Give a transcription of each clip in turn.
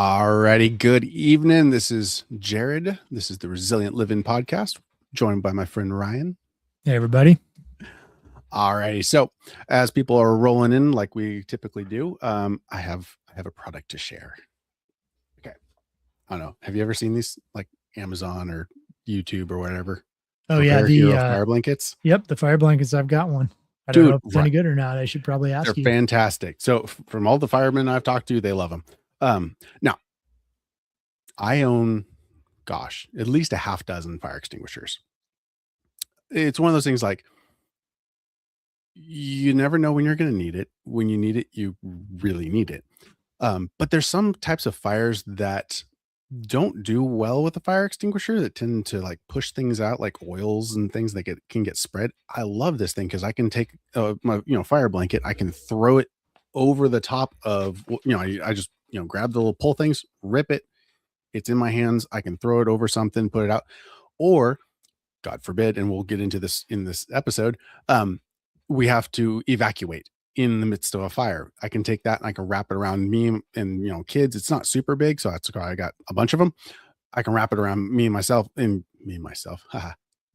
Alrighty, good evening. This is Jared. This is the Resilient Living Podcast, joined by my friend Ryan. Hey, everybody. Alrighty, so as people are rolling in like we typically do, I have a product to share. Okay, I don't know. Have you ever seen these like Amazon or YouTube or whatever? Oh yeah, Prepare Hero fire blankets. Yep, the fire blankets. I've got one. I don't know if it's Right. any good or not. I should probably ask They're you. fantastic. So from all the firemen I've talked to, they love them. Now I own, gosh, at least a half dozen fire extinguishers. It's one of those things like you never know when you're going to need it. When you need it, you really need it. But there's some types of fires that don't do well with a fire extinguisher that tend to like push things out, like oils and things that can get spread. I love this thing because I can take my fire blanket, I can throw it over the top of I just grab the little pull things, rip it. It's in my hands. I can throw it over something, put it out, or God forbid, and we'll get into this in this episode. We have to evacuate in the midst of a fire. I can take that and I can wrap it around me and kids. It's not super big, so that's why I got a bunch of them. I can wrap it around me and myself, me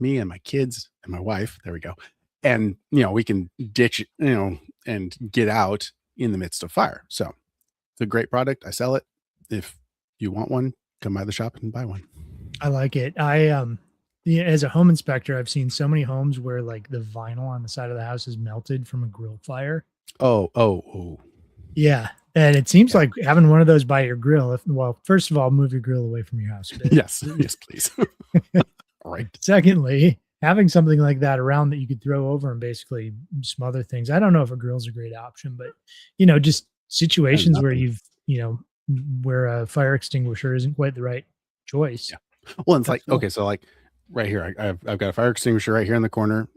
and my kids and my wife. There we go. And we can ditch and get out in the midst of fire. So it's a great product. I sell it. If you want one, come by the shop and buy one. I like it. As a home inspector, I've seen so many homes where like the vinyl on the side of the house is melted from a grill fire. Oh. Yeah. And it seems like having one of those by your grill. First of all, move your grill away from your house. Yes, please. Right. Secondly, having something like that around that you could throw over and basically smother things. I don't know if a grill's a great option, but just situations where where a fire extinguisher isn't quite the right choice. Yeah. Well, it's okay, so like right here, I've got a fire extinguisher right here in the corner.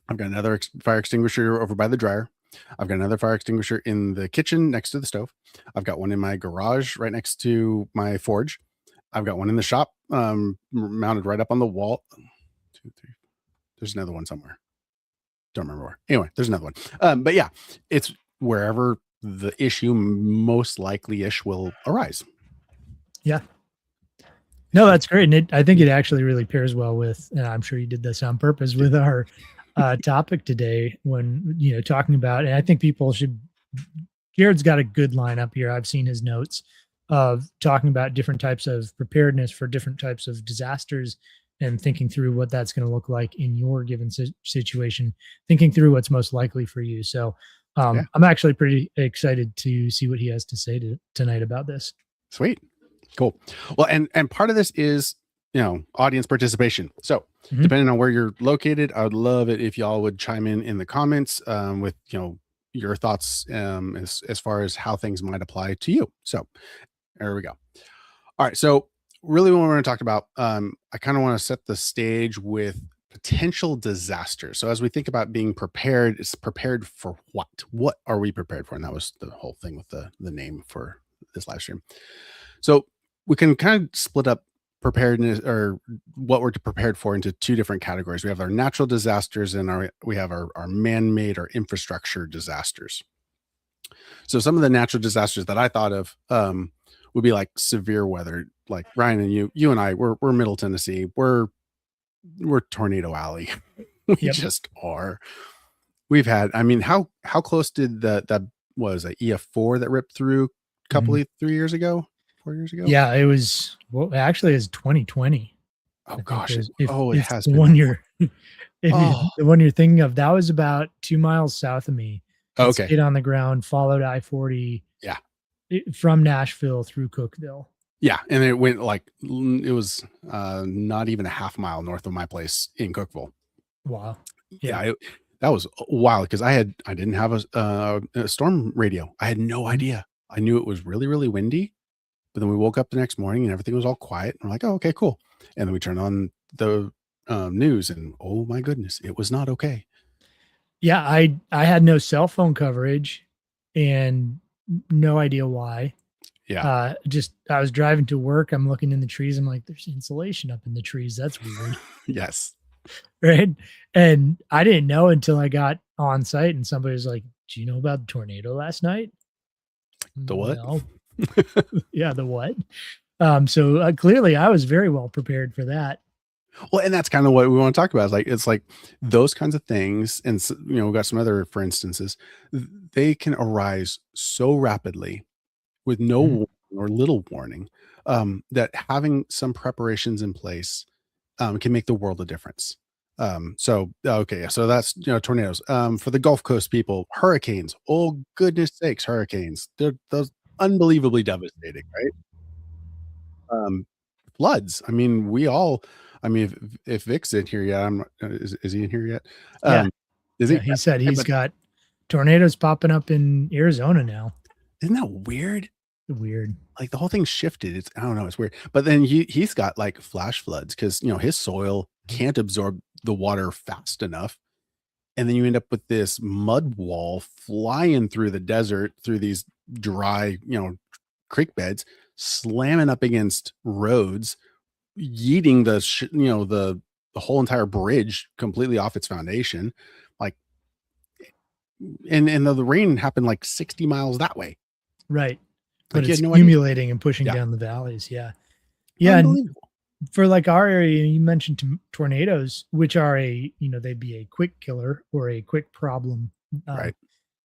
I've got another fire extinguisher over by the dryer. I've got another fire extinguisher in the kitchen next to the stove. I've got one in my garage right next to my forge. I've got one in the shop, mounted right up on the wall. 2, 3. There's another one somewhere. Don't remember where. Anyway, there's another one. But yeah, it's wherever the issue most likely-ish will arise. Yeah. No, that's great. And I think it actually really pairs well with, and I'm sure you did this on purpose, with our topic today when, talking about, and I think people should, Jared's got a good lineup here. I've seen his notes of talking about different types of preparedness for different types of disasters and thinking through what that's going to look like in your given situation, thinking through what's most likely for you. So I'm actually pretty excited to see what he has to say tonight about this. Sweet. Cool. Well, and part of this is, audience participation. So depending on where you're located, I would love it if y'all would chime in the comments with, your thoughts as far as how things might apply to you. So there we go. All right. So really what we're going to talk about, I kind of want to set the stage with potential disasters. So as we think about being prepared, it's prepared for what? What are we prepared for? And that was the whole thing with the name for this live stream. So we can kind of split up preparedness or what we're prepared for into two different categories. We have our natural disasters and we have our man-made or infrastructure disasters. So some of the natural disasters that I thought of would be like severe weather, like Ryan and you and I, we're Middle Tennessee. We're Tornado Alley. We just are. We've had, how close did that was a EF4 that ripped through a couple of 4 years ago? Yeah, it was actually it's 2020. Oh gosh. It has been. The one you're thinking of, that was about 2 miles south of me. Okay. Stayed on the ground, followed I-40. Yeah. From Nashville through Cookeville. Yeah. And it went it was not even a half mile north of my place in Cookeville. Wow. Yeah. That was wild because I didn't have a storm radio. I had no idea. I knew it was really, really windy. But then we woke up the next morning and everything was all quiet. And we're like, oh, okay, cool. And then we turned on the news and oh my goodness, it was not okay. Yeah, I had no cell phone coverage and no idea why. Yeah. I was driving to work. I'm looking in the trees. I'm like, there's insulation up in the trees. That's weird. Yes. Right. And I didn't know until I got on site and somebody was like, do you know about the tornado last night? The what? No. Yeah, the what? So clearly I was very well prepared for that. Well, and that's kind of what we want to talk about. Is like it's like those kinds of things, and we got some other for instances. They can arise so rapidly with no Mhm. warning or little warning, that having some preparations in place can make the world a difference. So okay, so that's tornadoes. For the Gulf Coast people, hurricanes. Oh goodness sakes, hurricanes! They're those unbelievably devastating, right? Um, Floods. I mean, we all. I mean, if Vic's in here yet, I'm. Is he in here yet? Yeah. Um, is Yeah. he? He said Okay, he's but got tornadoes popping up in Arizona now. isn't that weird? Weird. Like the whole thing shifted. It's I don't know, it's weird. But then he's got like flash floods because his soil can't absorb the water fast enough. And then you end up with this mud wall flying through the desert through these dry, creek beds, slamming up against roads, yeeting the whole entire bridge completely off its foundation. Like and the rain happened like 60 miles that way. Right. But Like you it's had no idea. accumulating and pushing Yeah. down the valleys. Yeah. Yeah. And Unbelievable. for like our area, you mentioned tornadoes, which are they'd be a quick killer or a quick problem. Um, Right.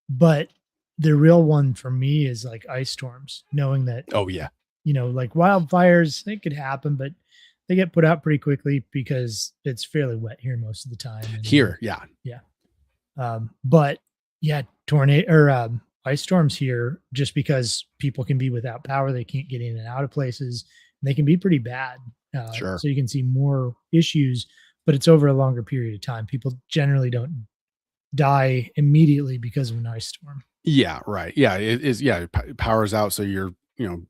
but the real one for me is like ice storms, knowing that, Oh yeah. like wildfires, they could happen, but they get put out pretty quickly because it's fairly wet here most of the time. And Here, yeah. yeah. But yeah, tornado or ice storms here, just because people can be without power, they can't get in and out of places, and they can be pretty bad. Sure. So you can see more issues, but it's over a longer period of time. People generally don't die immediately because of an ice storm. Yeah, right. Yeah, it is. Yeah, power's out, so you're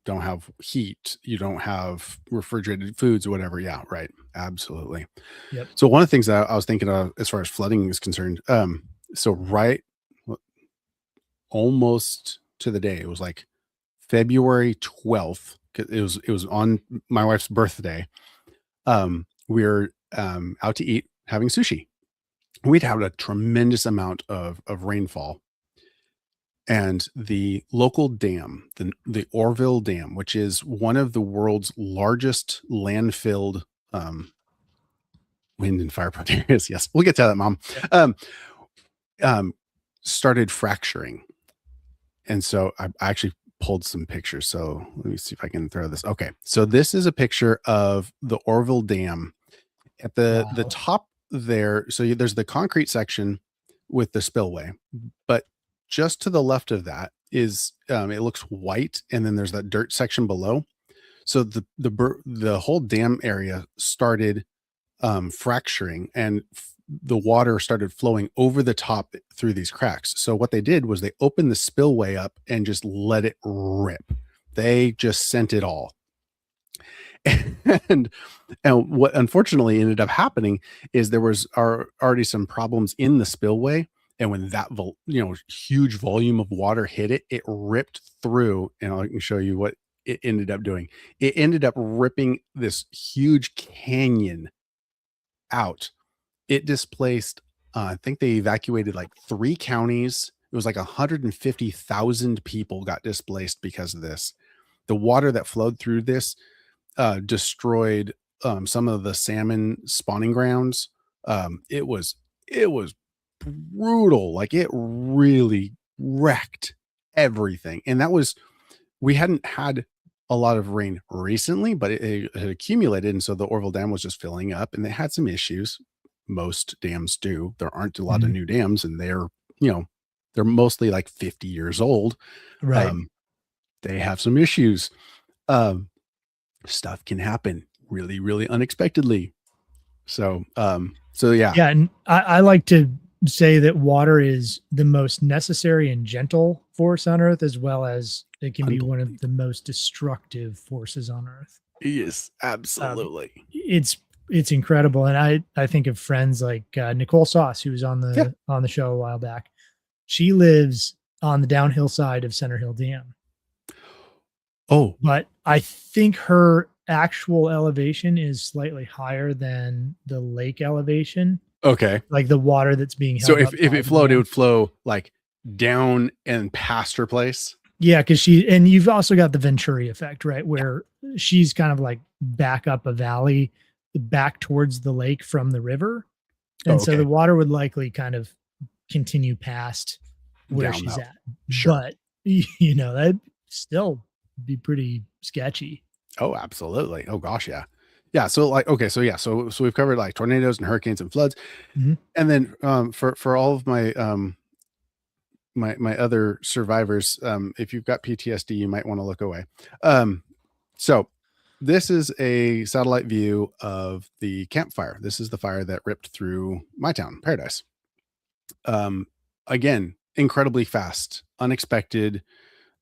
don't have heat, you don't have refrigerated foods or whatever. Yeah, right. Absolutely. Yep. So one of the things that I was thinking of as far as flooding is concerned, so right, w- almost to the day, it was like February 12th. 'Cause it was on my wife's birthday. We were out to eat, having sushi. We'd had a tremendous amount of rainfall, and the local dam, the Orville Dam, which is one of the world's largest landfilled um, wind and fire prone areas. Yes, we'll get to that, Mom. Yeah. Um, um, Started fracturing, and so I actually pulled some pictures. So let me see if I can throw this. Okay, so this is a picture of the Orville Dam at the Wow. top there. So there's the concrete section with the spillway, but just to the left of that is it looks white, and then there's that dirt section below. So the whole dam area started fracturing, and the water started flowing over the top through these cracks. So what they did was they opened the spillway up and just let it rip. They just sent it all. and and what unfortunately ended up happening is there was already some problems in the spillway, and when that huge volume of water hit it, it ripped through, and I can show you what it ended up doing. It ended up ripping this huge canyon out. It displaced, I think they evacuated like 3 counties. It was like 150,000 people got displaced because of this. The water that flowed through this destroyed some of the salmon spawning grounds. It was brutal. Like it really wrecked everything. And that was we hadn't had a lot of rain recently, but it had accumulated, and so the Orville Dam was just filling up, and they had some issues. Most dams do. There aren't a lot of Mhm. new dams, and you know they're mostly like 50 years old. Right. Um, they have some issues. Um, Stuff can happen really, really unexpectedly. So yeah. Yeah, and I like to say that water is the most necessary and gentle force on Earth, as well as it can be one of the Unbelievable. most destructive forces on Earth. Yes, Um, absolutely. it's incredible, and I think of friends like Nicole Sauce, who was on Yeah. the show a while back. She lives on the downhill side of Center Hill Dam, Oh, but I think her actual elevation is slightly higher than the lake elevation, okay. like the water that's being So held if up if by it the flowed, it dam. would flow like down and past her place. Yeah, because and you've also got the Venturi effect, right? Where she's kind of like back up a valley, back towards the lake from the river. Oh, And so okay. the water would likely kind of continue past where Down she's though. at. Sure. But, that'd still be pretty sketchy. Oh, absolutely. Oh gosh, yeah. Yeah. So like, okay, so yeah, so we've covered like tornadoes and hurricanes and floods. Mhm. And then for all of my my other survivors, if you've got PTSD, you might want to look away. So this is a satellite view of the campfire. This is the fire that ripped through my town, Paradise. Um, again, incredibly fast, unexpected.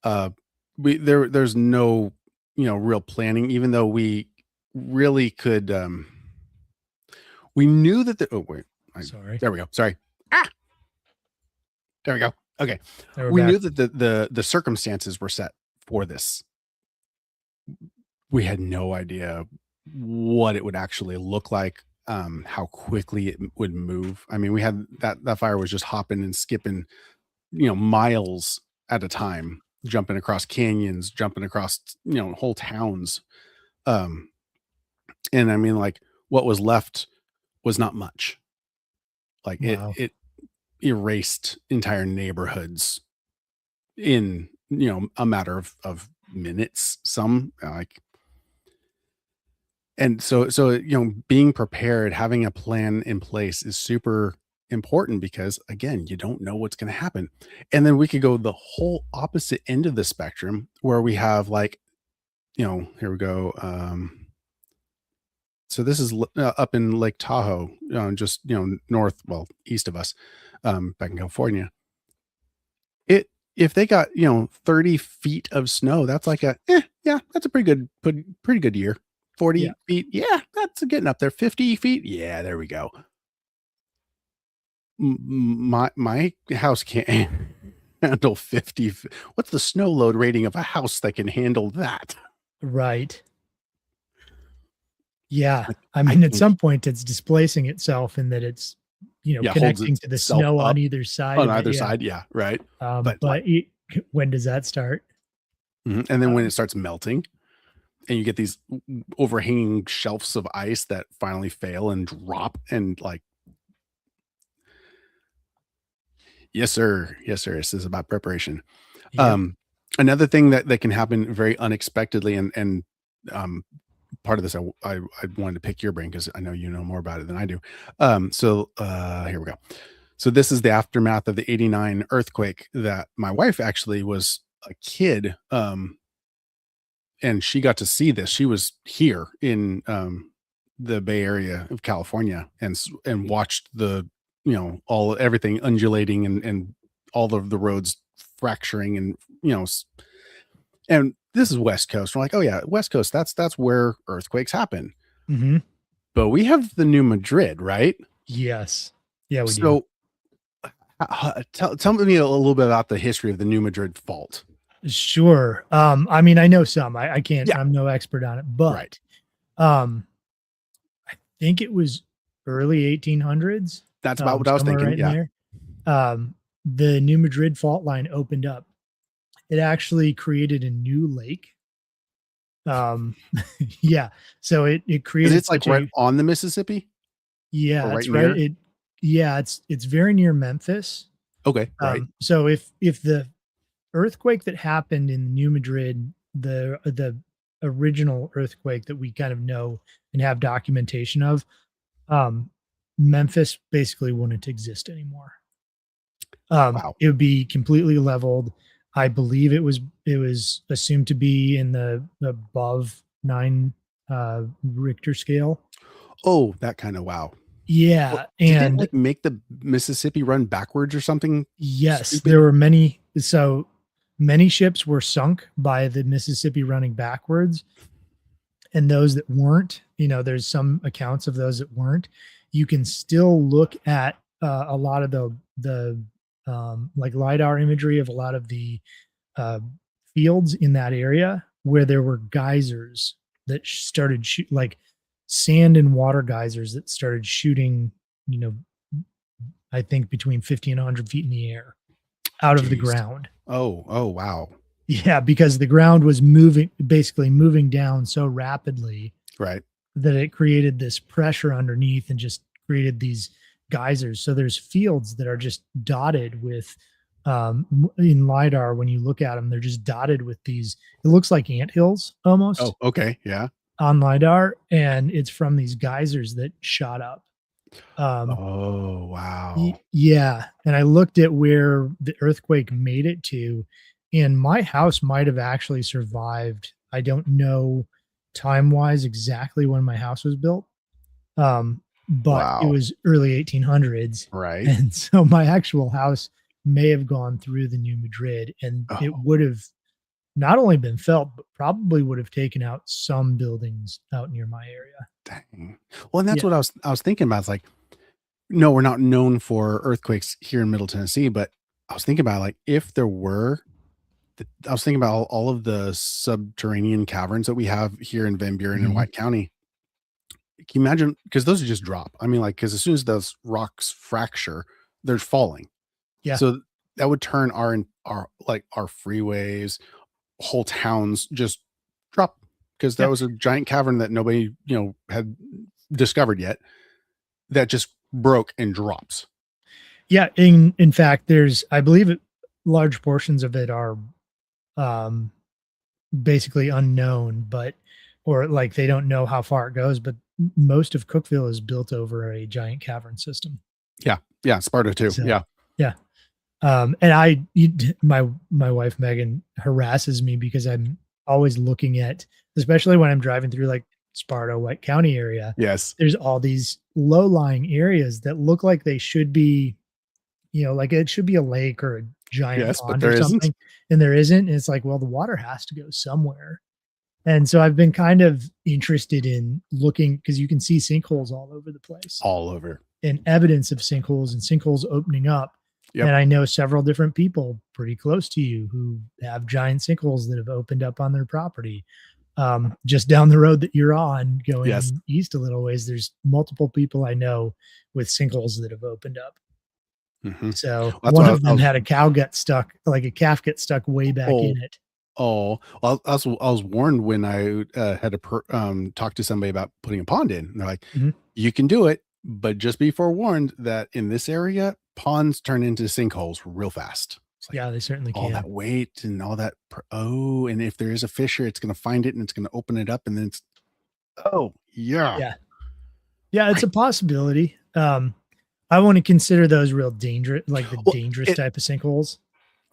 Uh, there's no real planning, even though we really could. We knew that oh wait, Sorry. there we go. Sorry. Ah, there we go. Okay, Now we're we back. knew that the circumstances were set for this. We had no idea what it would actually look like, how quickly it would move. I mean, we had that fire was just hopping and skipping, miles at a time, jumping across canyons, jumping across, whole towns. Um, and I mean, like what was left was not much. Like Wow. it erased entire neighborhoods in, a matter of minutes. Some like And so, being prepared, having a plan in place is super important because again, you don't know what's going to happen. And then we could go the whole opposite end of the spectrum where we have like, here we go. So this is up in Lake Tahoe, just, north, well, east of us, back in California. If they got, 30 feet of snow, that's like yeah, that's a pretty good year. Yeah. 40 feet, yeah, that's getting up there. 50 feet, yeah, there we go. My house can't handle 50. What's the snow load rating of a house that can handle that? Right. Yeah. Like, I I mean, at think, some point, it's displacing itself in that it's, yeah, holds connecting to the itself snow on up either side on of it. either Yeah. side, yeah, right. But like, But when does that start? and then when it Um, starts melting, and you get these overhanging shelves of ice that finally fail and drop, and like, yes, sir. Yes, sir. This is about preparation. yep. Um, Another thing that can happen very unexpectedly, and um, part of this, I wanted to pick your brain because I know you know more about it than I do. Here we go. So this is the aftermath of the '89 earthquake that my wife actually was a kid, and she got to see this. She was here in the Bay Area of California and watched the all everything undulating and all of the roads fracturing and and this is West Coast. We're like, oh yeah, West Coast. That's where earthquakes happen. Hmm. But we have the New Madrid, right? Yes. Yeah, we do. So tell me a little bit about the history of the New Madrid fault. Sure. I mean, I know some. I can't. Yeah, I'm no expert on it, right. but um, I think it was early 1800s, That's about what I was somewhere thinking. right in Yeah. there. The New Madrid fault line opened up. It actually created a new lake. Um, yeah. So it Is created it's like such right a on the Mississippi yeah. or right That's right. near? It's very near Memphis. Okay, right. So if the earthquake that happened in New Madrid, the original earthquake that we kind of know and have documentation of, um, Memphis basically wouldn't exist anymore. Wow. It would be completely leveled. I believe it was assumed to be in the above 9 Richter scale. Oh, that kind of wow. Well, Yeah, did it and like make the Mississippi run backwards or something yes, there stupid? were many ships were sunk by the Mississippi running backwards, and those that weren't, there's some accounts of those that weren't. You can still look at a lot of the like lidar imagery of a lot of the uh, fields in that area where there were geysers that started like sand and water geysers that started shooting, you know, I think between 50 and 100 feet in the air out of the Jeez. ground. Oh, wow. Yeah, because the ground was moving, basically moving down so rapidly Right. that it created this pressure underneath and just created these geysers. So there's fields that are just dotted with in lidar. When you look at them, they're just dotted with these. It looks like anthills Oh, almost okay. Yeah. on lidar, and it's from these geysers that shot up. Um, Oh, wow. yeah, and I looked at where the earthquake made it to, and my house might have actually survived. I don't know time-wise exactly when my house was built, but it Wow. was early 1800s, Right. and so my actual house may have gone through the New Madrid, and it Oh, would have not only been felt, but probably would have taken out some buildings out near my area. dang. Well, and that's Yeah. what I was thinking about. It's like, no, we're not known for earthquakes here in Middle Tennessee, but I was thinking about like if there were, I was thinking about all of the subterranean caverns that we have here in Van Buren and Mhm. White County. Can you imagine? Because those are just drop. I mean, like, because as soon as those rocks fracture, they're falling. Yeah. So that would turn our freeways, whole towns just drop because that Yeah. was a giant cavern that nobody had discovered yet that just broke and drops. Yeah, in fact, there's I believe large portions of it are um basically unknown, but or like they don't know how far it goes, but most of Cookville is built over a giant cavern system. Yeah, yeah, Sparta too. So, Yeah, yeah. And my wife Megan harasses me because I'm always looking at, especially when I'm driving through like Sparta, White County area, yes, there's all these low-lying areas that look like they should be, like it should be a lake or a giant yes, but pond or there isn't. something, and there isn't. And it's like, well, the water has to go somewhere. And so I've been kind of interested in looking because you can see sinkholes all over the place All over. and evidence of sinkholes and sinkholes opening up. Yep. And I know several different people pretty close to you who have giant sinkholes that have opened up on their property. Just down the road that you're on, Yes. going east a little ways, there's multiple people I know with sinkholes that have opened up. Mhm. So That's one why of I them was had a cow get stuck, like a calf get stuck way back oh, in it. oh, well, I was warned when I, had to talk to somebody about putting a pond in. They're like, Mhm. "You can do it, but just be forewarned that in this area, ponds turn into sinkholes real fast." It's like Yeah, they certainly all can. that weight and all that and if there is a fissure, it's gonna find it and it's gonna open it up and then it's oh, yeah. Yeah. Yeah, it's Right. a possibility. I want to consider those real dangerous, like the Well, dangerous it type of sinkholes.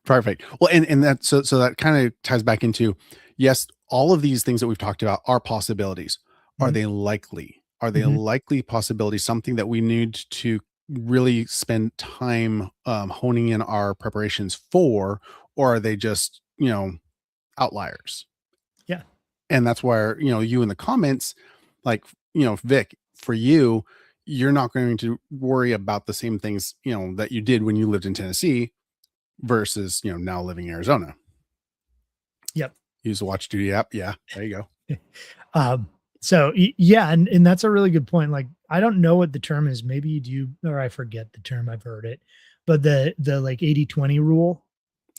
perfect. Well, and that so that kinda ties back into, yes, all of these things that we've talked about are possibilities. Are Mhm. they likely? Are they a Mhm. likely possibility, something that we need to really spend time, honing in our preparations for, or are they just, outliers? Yeah. And that's where, you in the comments, like, Vic, for you, you're not going to worry about the same things, that you did when you lived in Tennessee versus, now living in Arizona. Yep. Use the Watch Duty app. Yeah, there you go. Um, so yeah, and that's a really good point. Like, I don't know what the term is. Maybe you do, or I forget the term. I've heard it, but the like 80-20 rule,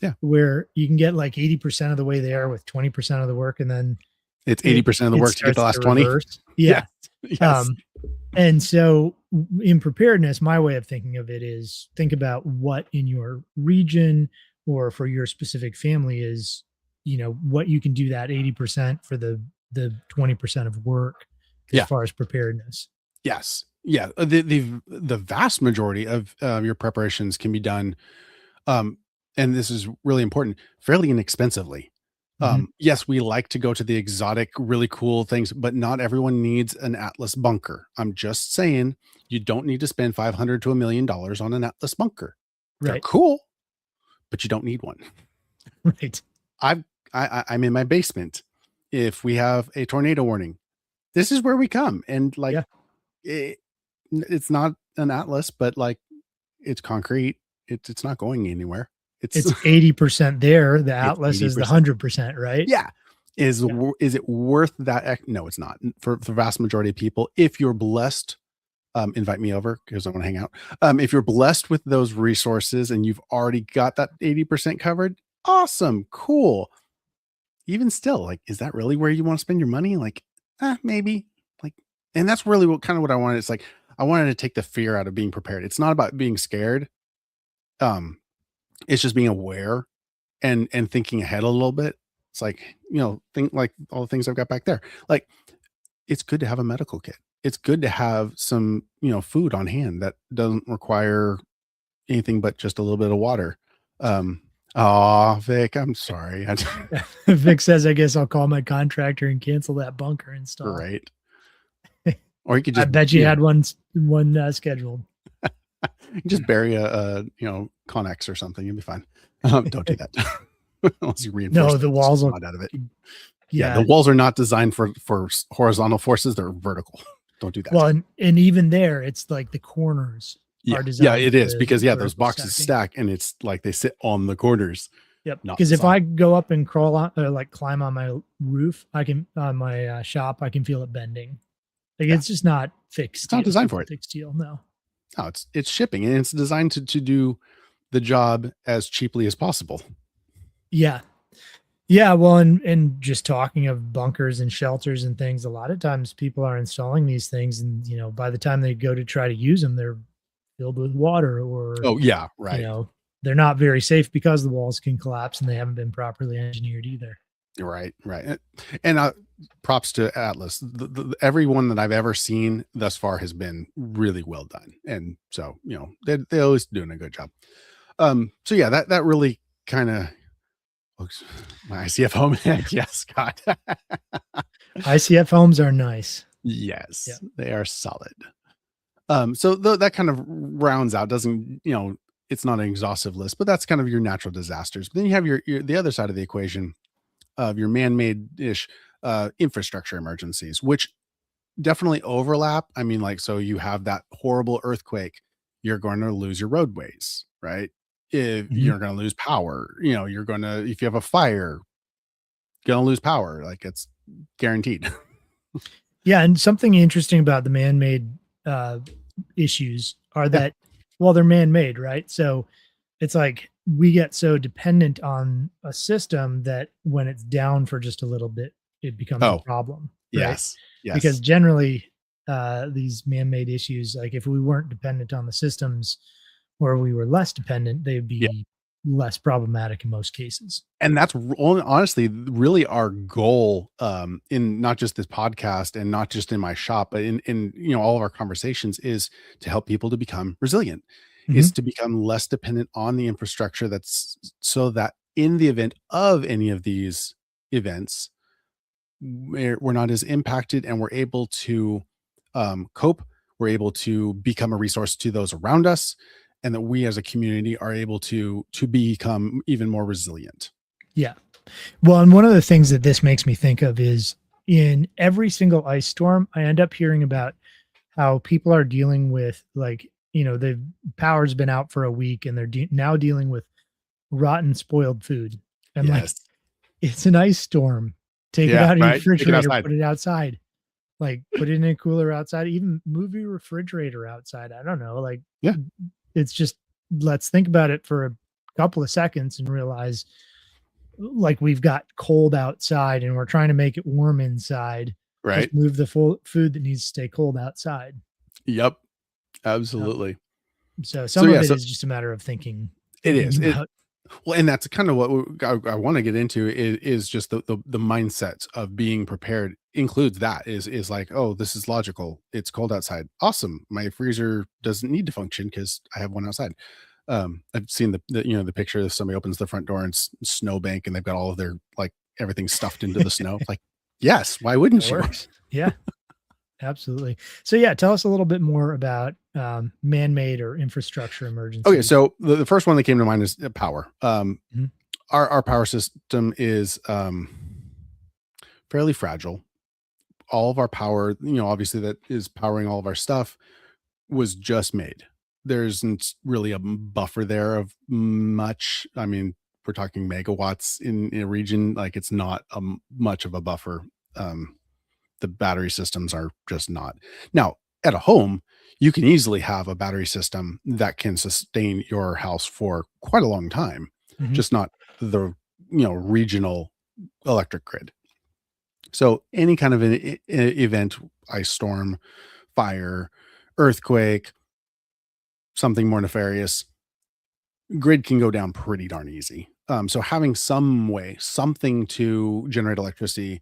Yeah. where you can get like 80% of the way there with 20% of the work, and then It's it 80% of the it work to get the starts last to 20. reverse. Yeah. Yeah. Yes. Um, And so in preparedness, my way of thinking of it is think about what in your region or for your specific family is, what you can do that 80% for the 20% of work as Yeah. far as preparedness. Yes. Yeah. The vast majority of your preparations can be done, um, and this is really important, fairly inexpensively. Mhm. Yes, we like to go to the exotic, really cool things, but not everyone needs an Atlas bunker. I'm just saying, you don't need to spend 500 to $1 million on an Atlas bunker. They're Right. cool, but you don't need one. Right. I've I'm in my basement. If we have a tornado warning, this is where we come. And like Yeah. it, it's not an Atlas, but like it's concrete. It's not going anywhere. It's It's 80% there. The it's Atlas is the 80%. 100%, right? Yeah. Yeah. Is it worth that? No, it's not for the vast majority of people. If you're blessed, invite me over because I want to hang out. If you're blessed with those resources and you've already got that 80% covered, awesome, cool. even still, like, is that really where you want to spend your money? Like, maybe. Like, and that's really what I wanted. It's like I wanted to take the fear out of being prepared. It's not about being scared. Um, it's just being aware and thinking ahead a little bit. It's like, think like all the things I've got back there. Like, it's good to have a medical kit. It's good to have some, food on hand that doesn't require anything but just a little bit of water. Oh, Vic, I'm sorry. Vic says, I guess I'll call my contractor and cancel that bunker install. Right. Or you could I just, bet you had one scheduled. just bury a Connex or something. You'll be fine. Don't do that. Unless you reinforce the walls will, out of it. Yeah, the walls are not designed for horizontal forces. They're vertical. Don't do that. Well, and even there, it's like the corners are designed. Yeah, it is because those vertical boxes stacking. stack and it's like they sit on the corners. Yep. Because if I go up and crawl on, or like climb on my roof, I can on my shop, I can feel it bending. Like it's just not fixed. It's not designed for it. Fixed steel, no. No, it's shipping and it's designed to do the job as cheaply as possible. Yeah. Yeah, well, and just talking of bunkers and shelters and things, a lot of times people are installing these things, and by the time they go to try to use them, they're filled with water, or right. They're not very safe because the walls can collapse and they haven't been properly engineered either. Right. And props to Atlas. Everyone that I've ever seen thus far has been really well done, and so they're always doing a good job. So yeah, that really kind of. My ICF home. Yes, Scott. ICF homes are nice. Yes, They are solid. So that kind of rounds out, doesn't, it's not an exhaustive list, but that's kind of your natural disasters. But then you have your the other side of the equation of your man-made-ish infrastructure emergencies, which definitely overlap. I mean, like, so you have that horrible earthquake, you're going to lose your roadways, right? If you're going to lose power, you're going to, if you have a fire, going to lose power. Like it's guaranteed. Yeah. And something interesting about the man-made issues are that, well, they're man-made, right? So it's like we get so dependent on a system that when it's down for just a little bit, it becomes a problem. Right? Yes. Because generally these man-made issues, like if we weren't dependent on the systems, or we were less dependent, they'd be less problematic in most cases. And that's honestly really our goal in not just this podcast and not just in my shop, but in all of our conversations, is to help people to become resilient, is to become less dependent on the infrastructure, that's so that in the event of any of these events, we're not as impacted and we're able to cope. We're able to become a resource to those around us, and that we as a community are able to become even more resilient. Yeah. Well, and one of the things that this makes me think of is in every single ice storm, I end up hearing about how people are dealing with, like, the power's been out for a week and they're now dealing with rotten, spoiled food. And like, it's an ice storm. Take it out of your refrigerator, put it outside. Like, put it in a cooler outside, even move your refrigerator outside. I don't know. Like, it's just, let's think about it for a couple of seconds and realize, like, we've got cold outside and we're trying to make it warm inside. Right. Just move the food that needs to stay cold outside. Yep. Absolutely. So some of it is just a matter of thinking. It is. Well, and that's kind of what I want to get into is just the mindset of being prepared includes that is like, oh, this is logical. It's cold outside. Awesome. My freezer doesn't need to function because I have one outside. I've seen the picture of somebody opens the front door and snowbank and they've got all of their, like, everything stuffed into the snow. Like, yes, why wouldn't you? Yeah, absolutely. So yeah, tell us a little bit more about man-made or infrastructure emergencies. Okay, so the first one that came to mind is power. Our power system is fairly fragile. All of our power, obviously that is powering all of our stuff, was just made. There isn't really a buffer there of much. I mean, we're talking megawatts in a region, like it's not much of a buffer. The battery systems are just not. Now, at a home, you can easily have a battery system that can sustain your house for quite a long time, just not the regional electric grid. So any kind of an event, ice storm, fire, earthquake, something more nefarious, grid can go down pretty darn easy. So having some way, something to generate electricity,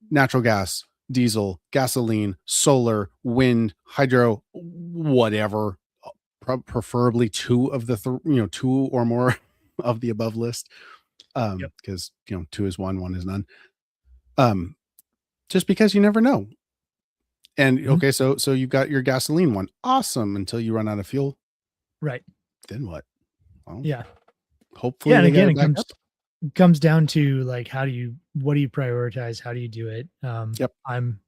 natural gas, diesel, gasoline, solar, wind, hydro, whatever, preferably two of the, two or more of the above list. Yep. Because, two is one is none. Um, just because you never know. And Mhm. okay, so you've got your gasoline one. Awesome until you run out of fuel. Right. Then what? Well, Yeah. hopefully Yeah. And they got again, it it back comes up. comes down to like, what do you prioritize? How do you do it? Yep. I'm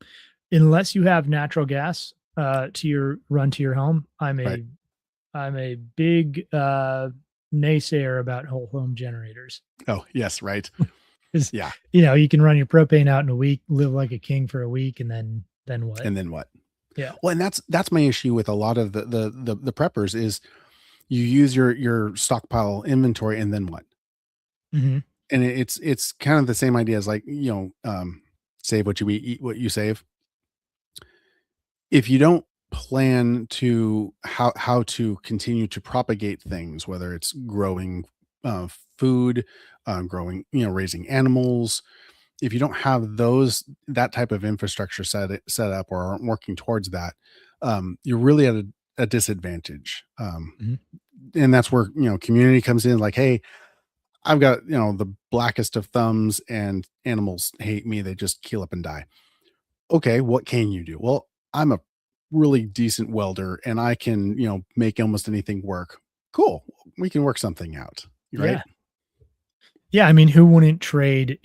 unless you have natural gas to your home, Right. I'm a big naysayer about whole home generators. Oh, yes, right. 'Cause, Yeah. you can run your propane out in a week, live like a king for a week, and then what? And then what? Yeah. Well, and that's my issue with a lot of the preppers is you use your stockpile inventory and then what? Mhm. And it's kind of the same idea as like, save what you eat what you save. If you don't plan to how to continue to propagate things, whether it's growing food, growing, raising animals, if you don't have that type of infrastructure set up or aren't working towards that, you're really at a disadvantage. Mhm. And that's where community comes in. Like, hey, I've got the blackest of thumbs, and animals hate me. They just keel up and die. Okay, what can you do? Well, I'm a really decent welder, and I can make almost anything work. Cool, we can work something out, right? Yeah. Yeah, I mean, who wouldn't trade,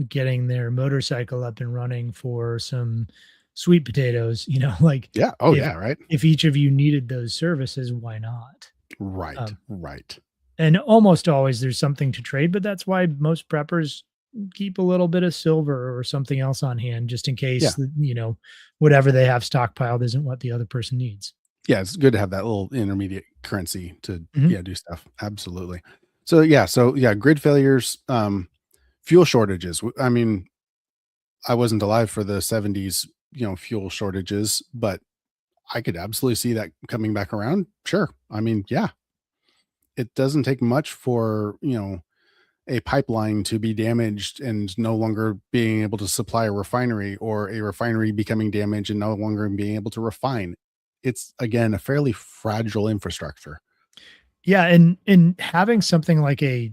getting their motorcycle up and running for some sweet potatoes, like Yeah. Oh if yeah. Right. if each of you needed those services, why not? Right. Um, Right. and almost always there's something to trade, but that's why most preppers keep a little bit of silver or something else on hand just in Yeah. case, whatever they have stockpiled isn't what the other person needs. Yeah, it's good to have that little intermediate currency to Mhm. do stuff. Absolutely. So grid failures, fuel shortages. I mean, I wasn't alive for the 70s, fuel shortages, but I could absolutely see that coming back around. Sure. I mean, yeah, it doesn't take much for, a pipeline to be damaged and no longer being able to supply a refinery, or a refinery becoming damaged and no longer being able to refine. It's again a fairly fragile infrastructure. Yeah, and having something like a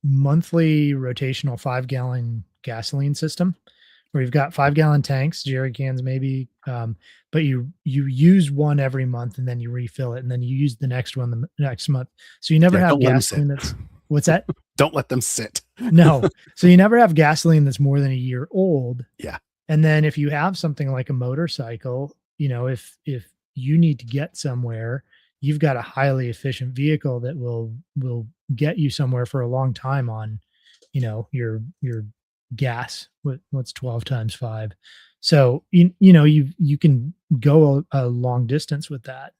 monthly rotational 5-gallon gasoline system where you've got 5-gallon tanks, jerry cans maybe, but you use one every month and then you refill it and then you use the next one the next month. So you never Yeah, have don't let them sit. gasoline that's what's that? Don't let them sit. No. So you never have gasoline that's more than a year old. Yeah. And then if you have something like a motorcycle, if you need to get somewhere, you've got a highly efficient vehicle that will get you somewhere for a long time on, your gas. What's 12 times 5? So you can go a long distance with that.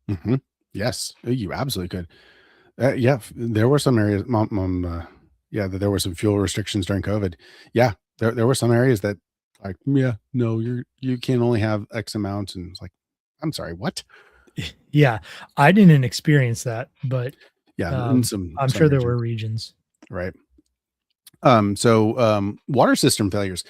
Mhm. Yes, you absolutely could. Yeah, there were some areas, yeah, there were some fuel restrictions during COVID. Yeah, there were some areas that, like, yeah, no, you can only have X amount, and it's like, I'm sorry, what? Yeah, I didn't experience that, but Yeah, in some I'm some sure there were regions, regions. right? Water system failures.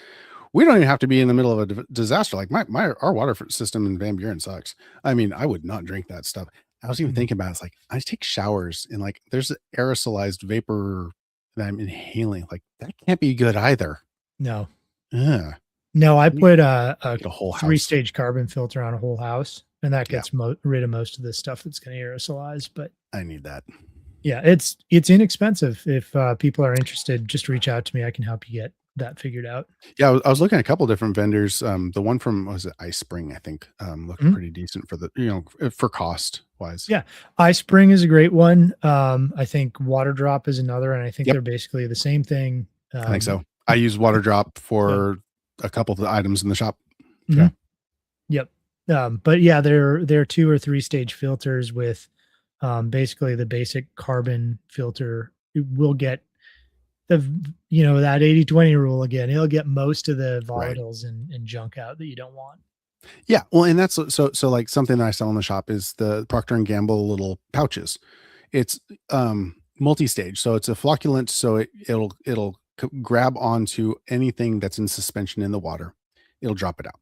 We don't even have to be in the middle of a disaster. Like our water system in Van Buren sucks. I mean, I would not drink that stuff. I was even Mm, thinking about it, it's like I take showers and like there's aerosolized vapor that I'm inhaling. Like that can't be good either. no. Ugh. No, I I need put a get a whole house. three-stage carbon filter on a whole house, and that Yeah, gets rid of most of the stuff that's gonna aerosolize, but I need that. yeah, it's inexpensive. If, people are interested, just reach out to me, I can help you get that figured out. Yeah, I was looking at a couple different vendors. The one from, was it Ice Spring, I think, looked Mhm. pretty decent for the for cost wise. Yeah, iSpring is a great one. I think Water Drop is another, and I think Yep, they're basically the same thing. I think so. I use Water Drop Yeah. for a couple of the items in the shop. Yeah. Mhm. Yep. But yeah, they're 2 or 3-stage filters with, basically the basic carbon filter. It will get that 80-20 rule again. It'll get most of the Right. volatiles and junk out that you don't want. Yeah. Well, and that's so like something that I sell in the shop is the Procter and Gamble little pouches. It's multi-stage, so it's a flocculant, so it'll grab onto anything that's in suspension in the water. It'll drop it out.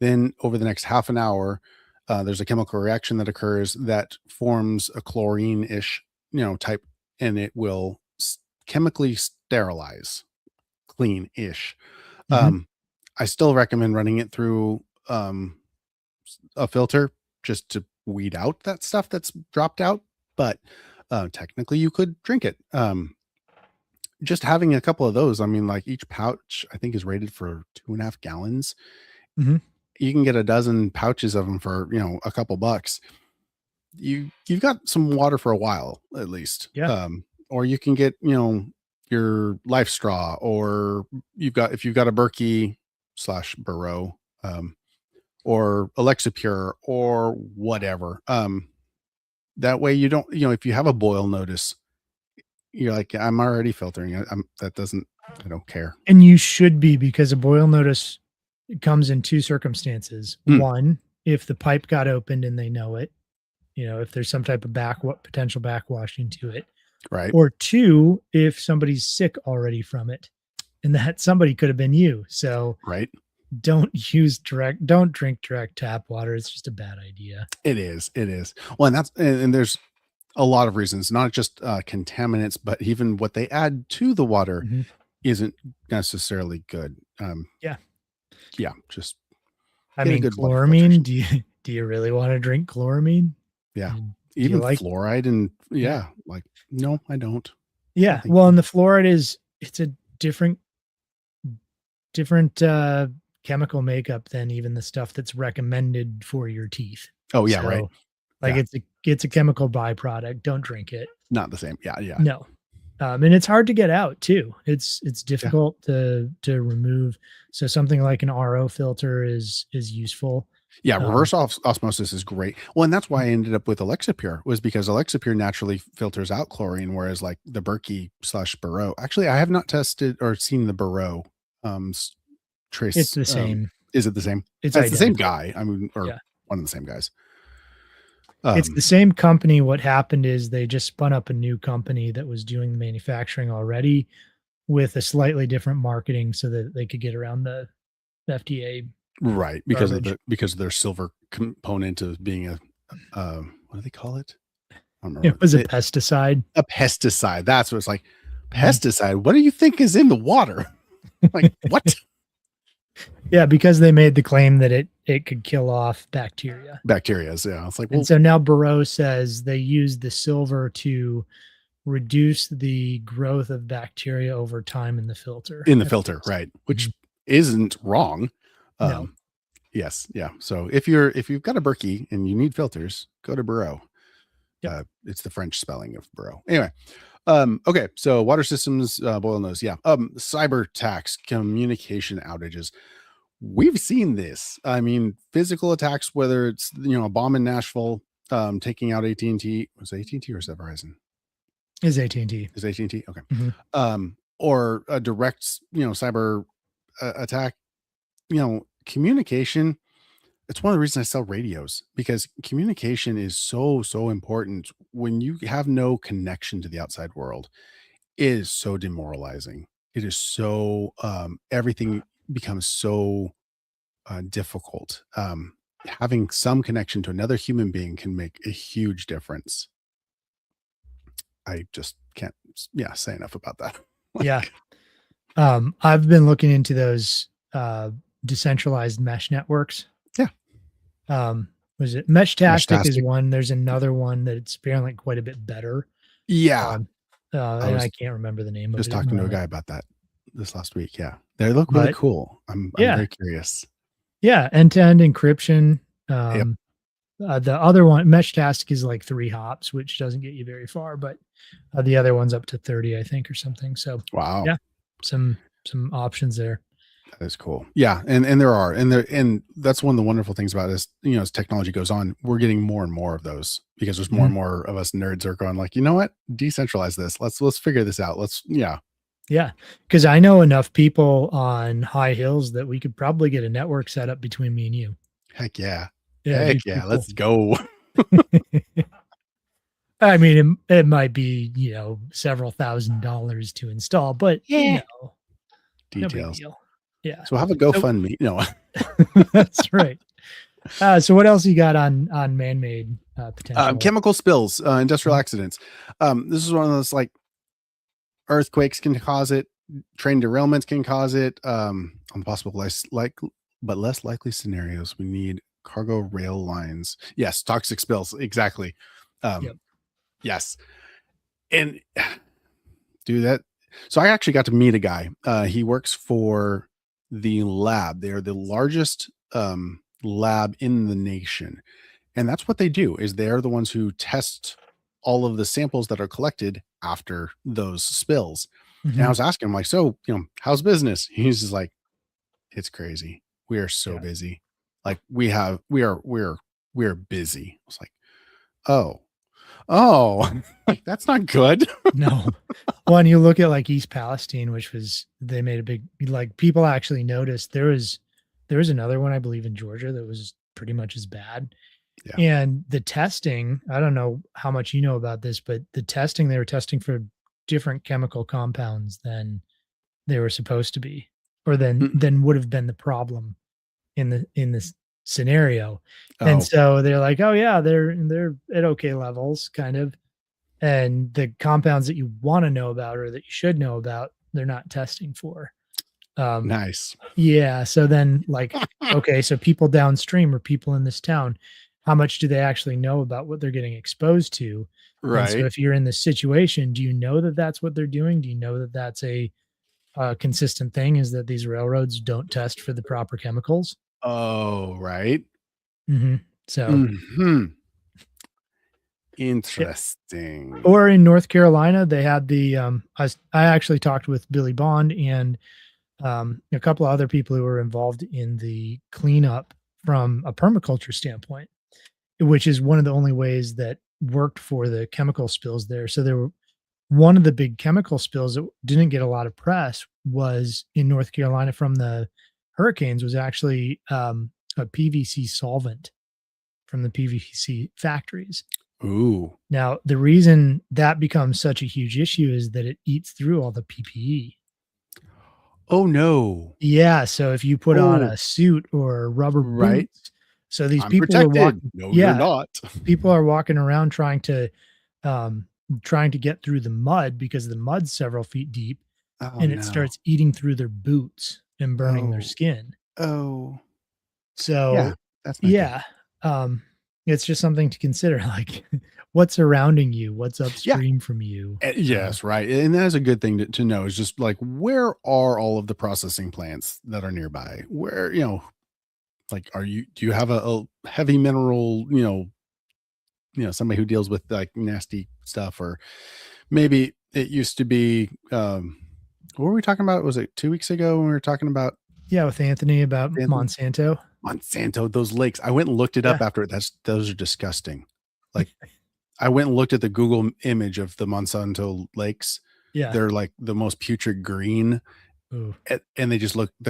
Then over the next half an hour, there's a chemical reaction that occurs that forms a chlorine-ish, type, and it will chemically sterilize, clean-ish. Mhm. I still recommend running it through a filter just to weed out that stuff that's dropped out, but technically you could drink it. Just having a couple of those, I mean, like each pouch, I think is rated for 2.5 gallons. Mhm. You can get a dozen pouches of them for, a couple bucks. You've got some water for a while at least. Yeah. Or you can get, your life straw, or if you've got a Berkey slash Burrow, or Alexa Pure or whatever. That way you don't, if you have a boil notice, you're like, I'm already filtering it. I don't care. And you should be, because a boil notice comes in two circumstances. Mm, One, if the pipe got opened and they know it, if there's some type of potential backwash into it. right. Or two, if somebody's sick already from it, and that somebody could have been you. So Right. don't drink direct tap water. It's just a bad idea. It is. It is. Well, and there's a lot of reasons, not just contaminants, but even what they add to the water Mhm. isn't necessarily good. Yeah. Yeah. Just I get a mean, good water chloramine, filtration. do you really want to drink chloramine? Yeah. And do you Even like fluoride and yeah. like, no, I don't. No, Yeah. thank Well, you. and the fluoride it's a different chemical makeup than even the stuff that's recommended for your teeth. Oh yeah. Right. So, like, Yeah. it's a chemical byproduct. Don't drink it. Not the same. Yeah. Yeah. No. And it's hard to get out too. It's Yeah. difficult to remove. So something like an RO filter is useful. Yeah, Um, reverse osmosis is great. Well, and that's why I ended up with Alexa Pure, was because Alexa Pure naturally filters out chlorine, whereas like the Berkey slash Burrow. Actually, I have not tested or seen the Burrow it's trace. the same. Is it the same? It's It's the same identical. guy. I mean, or Yeah. one of the same guys. It's the Um, same company. What happened is they just spun up a new company that was doing the manufacturing already with a slightly different marketing so that they could get around the FDA right, garbage. because of their silver component of being what do they call it? I don't It remember. was a pesticide. A pesticide. That's what it's like. Mhm. Pesticide. What do you think is in the water? Like what? Yeah, because they made the claim that it could kill off bacteria. Bacterias. Yeah. It's like, And well, so now Burrow says they use the silver to reduce the growth of bacteria over time in the filter. in the filter, right? Which Mhm. isn't wrong. No. Um, yes, yeah. So if you've got a Berkey and you need filters, go to Burrow. Yep. It's the French spelling of Burrow. Anyway, okay. So water systems, boil nose, yeah. Cyber attacks, communication outages. We've seen this. I mean, physical attacks, whether it's a bomb in Nashville, taking out AT&T. Was it AT&T or is that Verizon? Is AT&T. Is AT&T okay? Mhm. Or a direct, cyber attack. Communication. It's one of the reasons I sell radios, because communication is so important. When you have no connection to the outside world, it is so demoralizing. It is so everything becomes so difficult. Having some connection to another human being can make a huge difference. I just can't, say enough about that. Yeah. Like, I've been looking into those decentralized mesh networks. yeah, Was it Meshtastic is Meshtastic. one. There's another one that's apparently quite a bit better. Yeah, Um, I and was I can't remember the name of just it at the talking to a moment. guy about that this last week. Yeah, they look really But cool. I'm yeah, very curious. yeah, end-to-end encryption. Yep. The other one, Meshtastic, is like 3 hops, which doesn't get you very far, but the other one's up to 30, I think, or something. So Wow. yeah, some options there. That is cool. Yeah, and there are, and that's one of the wonderful things about this. As technology goes on, we're getting more and more of those, because there's more Mhm. and more of us nerds are going like, you know what, decentralize this. Let's figure this out. Yeah. Yeah, because I know enough people on high hills that we could probably get a network set up between me and you. Heck yeah. Yeah, it'd be Heck pretty yeah. cool. Let's go. I mean, it might be, several $1,000s to install, but, Yeah. no big Details. deal. Yeah. So have a So GoFundMe. No. that's right. So what else you got on man-made, potential? Chemical spills, industrial Mhm. accidents. This is one of those like earthquakes can cause it, train derailments can cause it. On possible less like but less likely scenarios, we need cargo rail lines. Yes, toxic spills. Exactly. Yep. Yes. And do that. So I actually got to meet a guy. He works for the lab. They are the largest lab in the nation. And that's what they do is they're the ones who test all of the samples that are collected after those spills. And I Mhm. was asking him like, so, how's business? He's just like, it's crazy. We are so Yeah. busy. Like we are busy. I was like, oh, oh, like that's not good. No. Well, and you look at, like, East Palestine, which was they made a big like, people actually noticed there was another one, I believe, in Georgia that was pretty much as bad. Yeah. And the testing, I don't know how much you know about this, but the testing, they were testing for different chemical compounds than they were supposed to be, or Mm. than would have been the problem in this scenario. And Oh, so they're like, "Oh yeah, they're at okay levels, kind of." And the compounds that you wanna know about or that you should know about, they're not testing for. Um, nice. yeah, so then, like, okay, so people downstream or people in this town, how much do they actually know about what they're getting exposed to? And so Right. if you're in this situation, do you know that that's what they're doing? Do you know that that's a consistent thing, is that these railroads don't test for the proper chemicals? Oh, right. Mhm. So, Mhm. yeah. Interesting. Or in North Carolina, they had I actually talked with Billy Bond and a couple of other people who were involved in the cleanup from a permaculture standpoint, which is one of the only ways that worked for the chemical spills there. So there were one of the big chemical spills that didn't get a lot of press was in North Carolina from the hurricanes was actually a PVC solvent from the PVC factories. Ooh. Now, the reason that becomes such a huge issue is that it eats through all the PPE. Oh, no. Yeah, so if you put on Oh, a suit or rubber right. boots, so these I'm people were protected. walking, No, you're yeah, not. people are walking around um, trying to get through the mud because the mud's several feet deep, Oh, and it no. starts eating through their boots and burning their Oh, skin. oh. Yeah, So, that's not good. yeah, um, it's just something to consider, like, what's surrounding you, what's Yeah. upstream from you. Yes, right. And that is a good thing to know is just like where are all of the processing plants that are nearby? Where, like do you have a heavy mineral, somebody who deals with like nasty stuff, or maybe it used to be what were we talking about? Was it 2 weeks ago when we were talking about Yeah, with Anthony about Anthony? Monsanto. Monsanto, those lakes. I went and looked it Yeah, up after it. Those are disgusting. Like I went and looked at the Google image of the Monsanto lakes. yeah. They're like the most putrid green, Ooh, and they're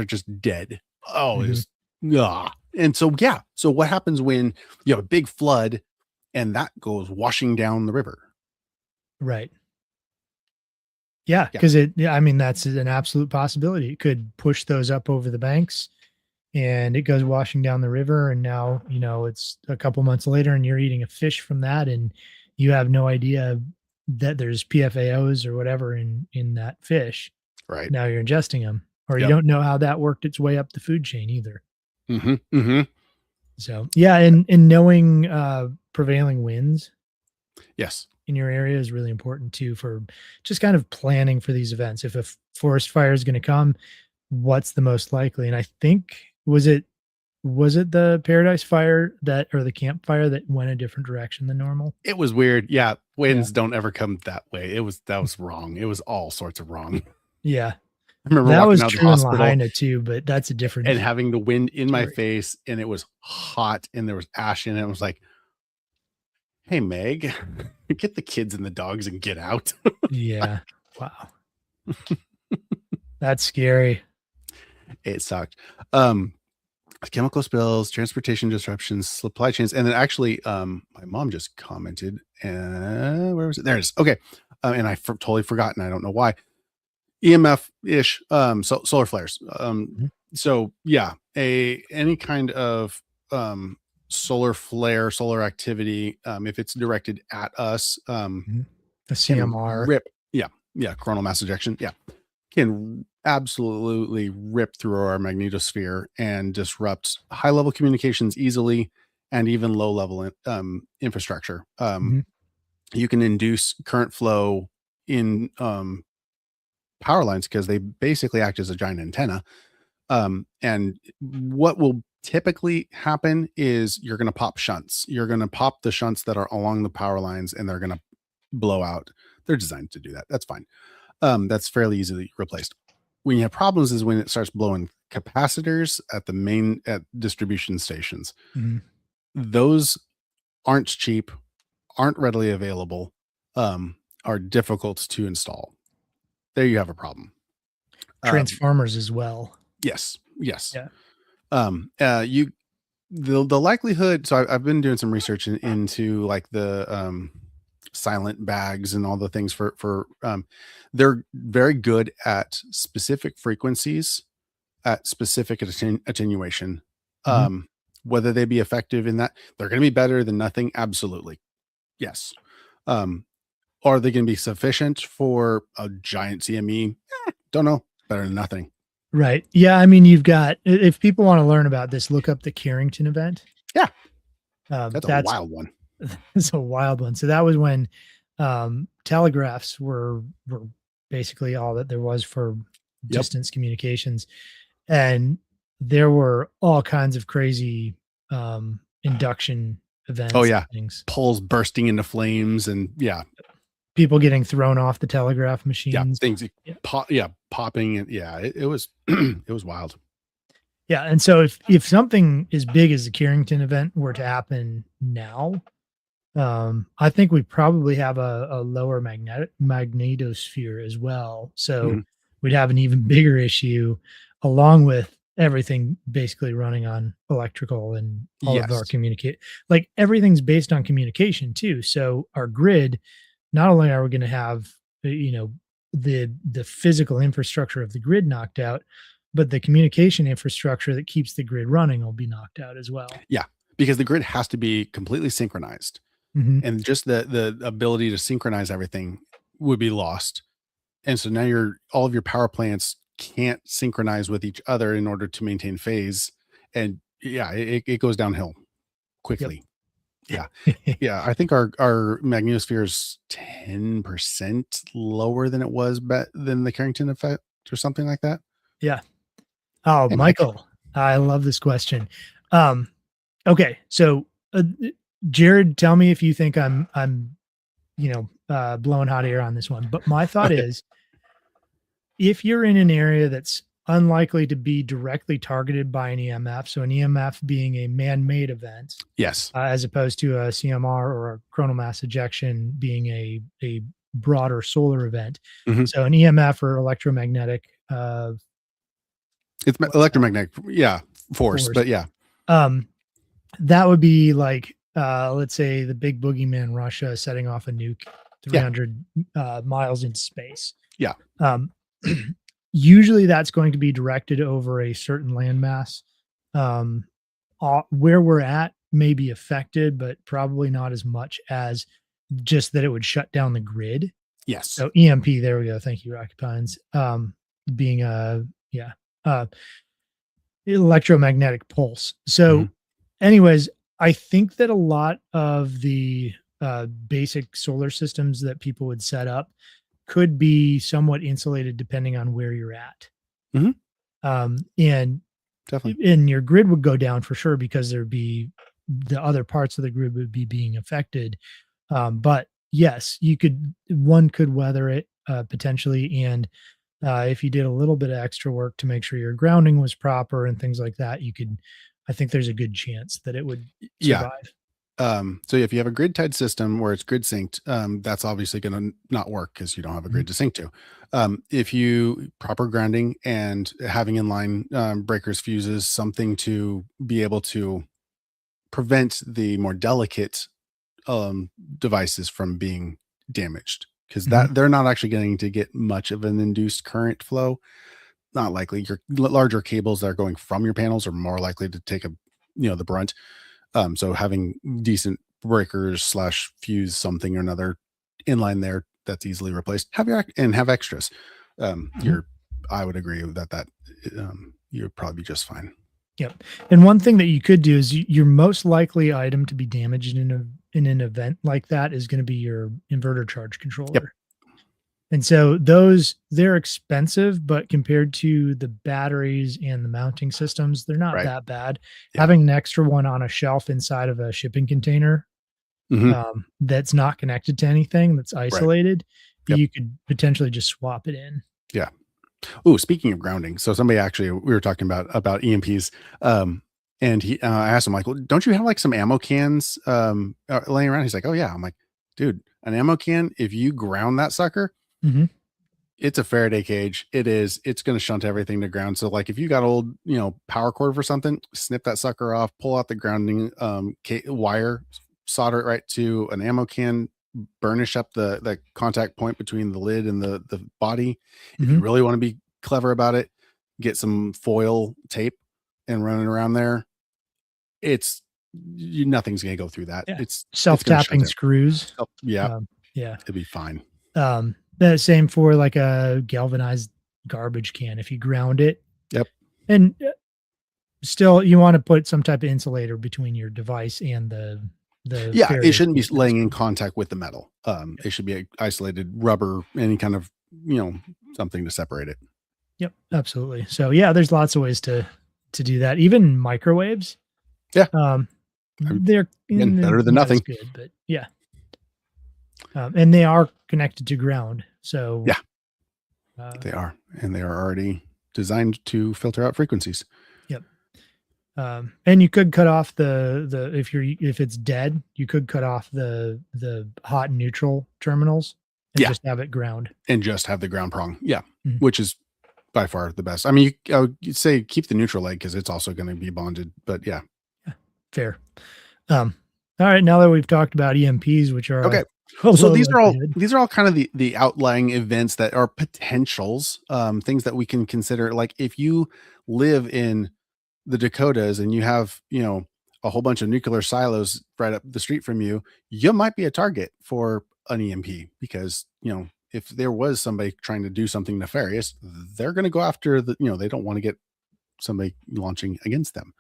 just dead. Oh, mhm, it's ah. And so yeah. So what happens when you have a big flood and that goes washing down the river? right. Yeah, Yeah, because yeah, I mean, that's an absolute possibility. It could push those up over the banks, and it goes washing down the river, and now, it's a couple months later, and you're eating a fish from that, and you have no idea that there's PFAOs or whatever in that fish. right. Now you're ingesting them, or you Yep. don't know how that worked its way up the food chain either. Mhm. Mhm. So, yeah, and knowing, prevailing winds Yes. in your area is really important too for just kind of planning for these events. If a forest fire is going to come, what's the most likely? And I think was it the Paradise Fire that or the campfire that went a different direction than normal? It was weird. Yeah, Yeah. winds don't ever come that way. That was wrong. It was all sorts of wrong. Yeah. I remember That walking was out of the true in hospital Lahaina too, but that's a different and having the wind in my story. face, and it was hot, and there was ash in it. I was like, "Hey, Meg, get the kids and the dogs and get out." Yeah. Wow. That's scary. It sucked. Um, Chemical spills, transportation disruptions, supply chains, and then actually, my mom just commented. Where was it? There it is. Okay, and totally forgotten. I don't know why. EMF ish, solar flares. Mhm, So yeah, a any kind of solar flare, solar activity, if it's directed at us, mhm. A can CMR. rip. Yeah, yeah, coronal mass ejection. Yeah, can absolutely rip through our magnetosphere and disrupt high level communications easily, and even low level infrastructure. Mhm. You can induce current flow in power lines because they basically act as a giant antenna. And what will typically happen is you're going to pop shunts. You're going to pop the shunts that are along the power lines, and they're going to blow out. They're designed to do that. That's fine. That's fairly easily replaced. When you have problems is when it starts blowing capacitors at the main at distribution stations. Mhm. Those aren't cheap, aren't readily available, are difficult to install. There you have a problem. Um, Transformers as well. yes, yes. Yeah. You the likelihood. So I've been doing some research into like the silent bags and all the things for they're very good at specific frequencies at specific attenuation. Mhm. Um, Whether they be effective in that, they're going to be better than nothing. Absolutely, yes. Um, are they going to be sufficient for a giant CME? Don't know. Better than nothing. Right. Yeah, I mean, you've got if people wanna learn about this, look up the Carrington event. Yeah, that's a That's wild one. it's a wild one. So that was when, telegraphs were basically all that there was for Yep. distance communications, and there were all kinds of crazy, induction Oh events yeah, and things. poles bursting into flames, and yeah, People getting thrown off the telegraph yeah, machines. things Yeah. popping, and yeah, it was it was wild. Yeah, and so if something as big as the Carrington event were to happen now, I think we probably have a lower magnetosphere as well. So Mhm. we'd have an even bigger issue along with everything basically running on electrical and all of our Yes. communicate like everything's based on communication too. So our grid, not only are we going to have the physical infrastructure of the grid knocked out, but the communication infrastructure that keeps the grid running will be knocked out as well. Yeah, because the grid has to be completely synchronized, Mhm. and just the ability to synchronize everything would be lost. And so now all of your power plants can't synchronize with each other in order to maintain phase, and yeah, it goes downhill Yep. quickly. Yeah. Yeah, I think our magnetosphere is 10% lower than it was than the Carrington effect or something like that. Yeah. Oh, Hey, Mike. Michael, I love this question. Um, okay, so Jared, tell me if you think I'm blowing hot air on this one. But my thought Okay. is, if you're in an area that's unlikely to be directly targeted by an EMF, so an EMF being a man-made event, Yes. as opposed to a CMR or a coronal mass ejection being a broader solar event. Mhm. So an EMF or electromagnetic It's what's that electromagnetic, yeah, force, force? but yeah. Um, that would be like, let's say the big boogeyman Russia setting off a nuke Yeah. 300 miles into space. Yeah. Um, usually that's going to be directed over a certain landmass. Um, where we're at may be affected, but probably not as much as just that it would shut down the grid. Yes. So EMP, there we go. Thank you, Rocket Pines. Being a yeah, uh, electromagnetic pulse. So, Mhm. anyways, I think that a lot of the basic solar systems that people would set up could be somewhat insulated depending on where you're at. Mhm. And Definitely. your grid would go down for sure because there'd be the other parts of the grid would be being affected. But yes, one could weather it potentially, and if you did a little bit of extra work to make sure your grounding was proper and things like that, I think there's a good chance that it would Yeah. survive. So if you have a grid tied system where it's grid synced, that's obviously going to not work because you don't have a Mhm. grid to sync to. If you proper grounding and having inline breakers, fuses, something to be able to prevent the more delicate um, devices from being damaged, because Mhm. that they're not actually going to get much of an induced current flow. Not likely. Your larger cables that are going from your panels are more likely to take the brunt. So having decent breakers slash fuse something or another inline there that's easily replaced. Have extras. Mhm. I would agree with that. You'd probably be just fine. Yep. And one thing that you could do is your most likely item to be damaged in an event like that is going to be your inverter charge Yep. controller. And so those they're expensive, but compared to the batteries and the mounting systems, they're not Right. that bad. Yeah. Having an extra one on a shelf inside of a shipping container Hmm. that's not connected to anything, that's Right. isolated, Yep. you could potentially just swap it in. Yeah. Oh, speaking of grounding, so somebody actually we were talking about EMPs, and I asked him like, well, "Don't you have like some ammo cans laying around?" He's like, "Oh yeah." I'm like, "Dude, an ammo can. If you ground that sucker, Mhm. it's a Faraday cage. It's going to shunt everything to ground. So like if you got old, power cord for something, snip that sucker off, pull out the grounding wire, solder it right to an ammo can, burnish up the contact point between the lid and the body. If you Mhm. really want to be clever about it, get some foil tape and run it around there. It's nothing's going to go through that. Yeah. It's going to shut Self-tapping down. screws. Oh, yeah, Yeah. it'll be fine. The same for like a galvanized garbage can. If you ground it Yep. and still you want to put some type of insulator between your device and the Yeah, it Faraday shouldn't be cage that I laying in spoke of. contact with the metal. Yep. It should be a isolated rubber, any kind of, something to separate it. Yep, absolutely. So yeah, there's lots of ways to do that. Even microwaves, Yeah, um, I mean, they're again, better than not as nothing. good, but yeah, and they are connected to ground. So Yeah, uh, they are, and they are already designed to filter out frequencies. yep. And you could cut off the if it's dead, you could cut off the hot and neutral terminals and Yeah, just have it ground. and just have the ground prong. Yeah, Mhm. which is by far the best. I mean, I would say keep the neutral leg because it's also going to be bonded. But yeah, Yeah, fair. Um, all right, now that we've talked about EMPs, which are okay. a So low likelihood. these are all kind of the outlying events that are potentials, things that we can consider. Like if you live in the Dakotas and you have, a whole bunch of nuclear silos right up the street from you, you might be a target for an EMP because, if there was somebody trying to do something nefarious, they're going to go after they don't want to get somebody launching against them.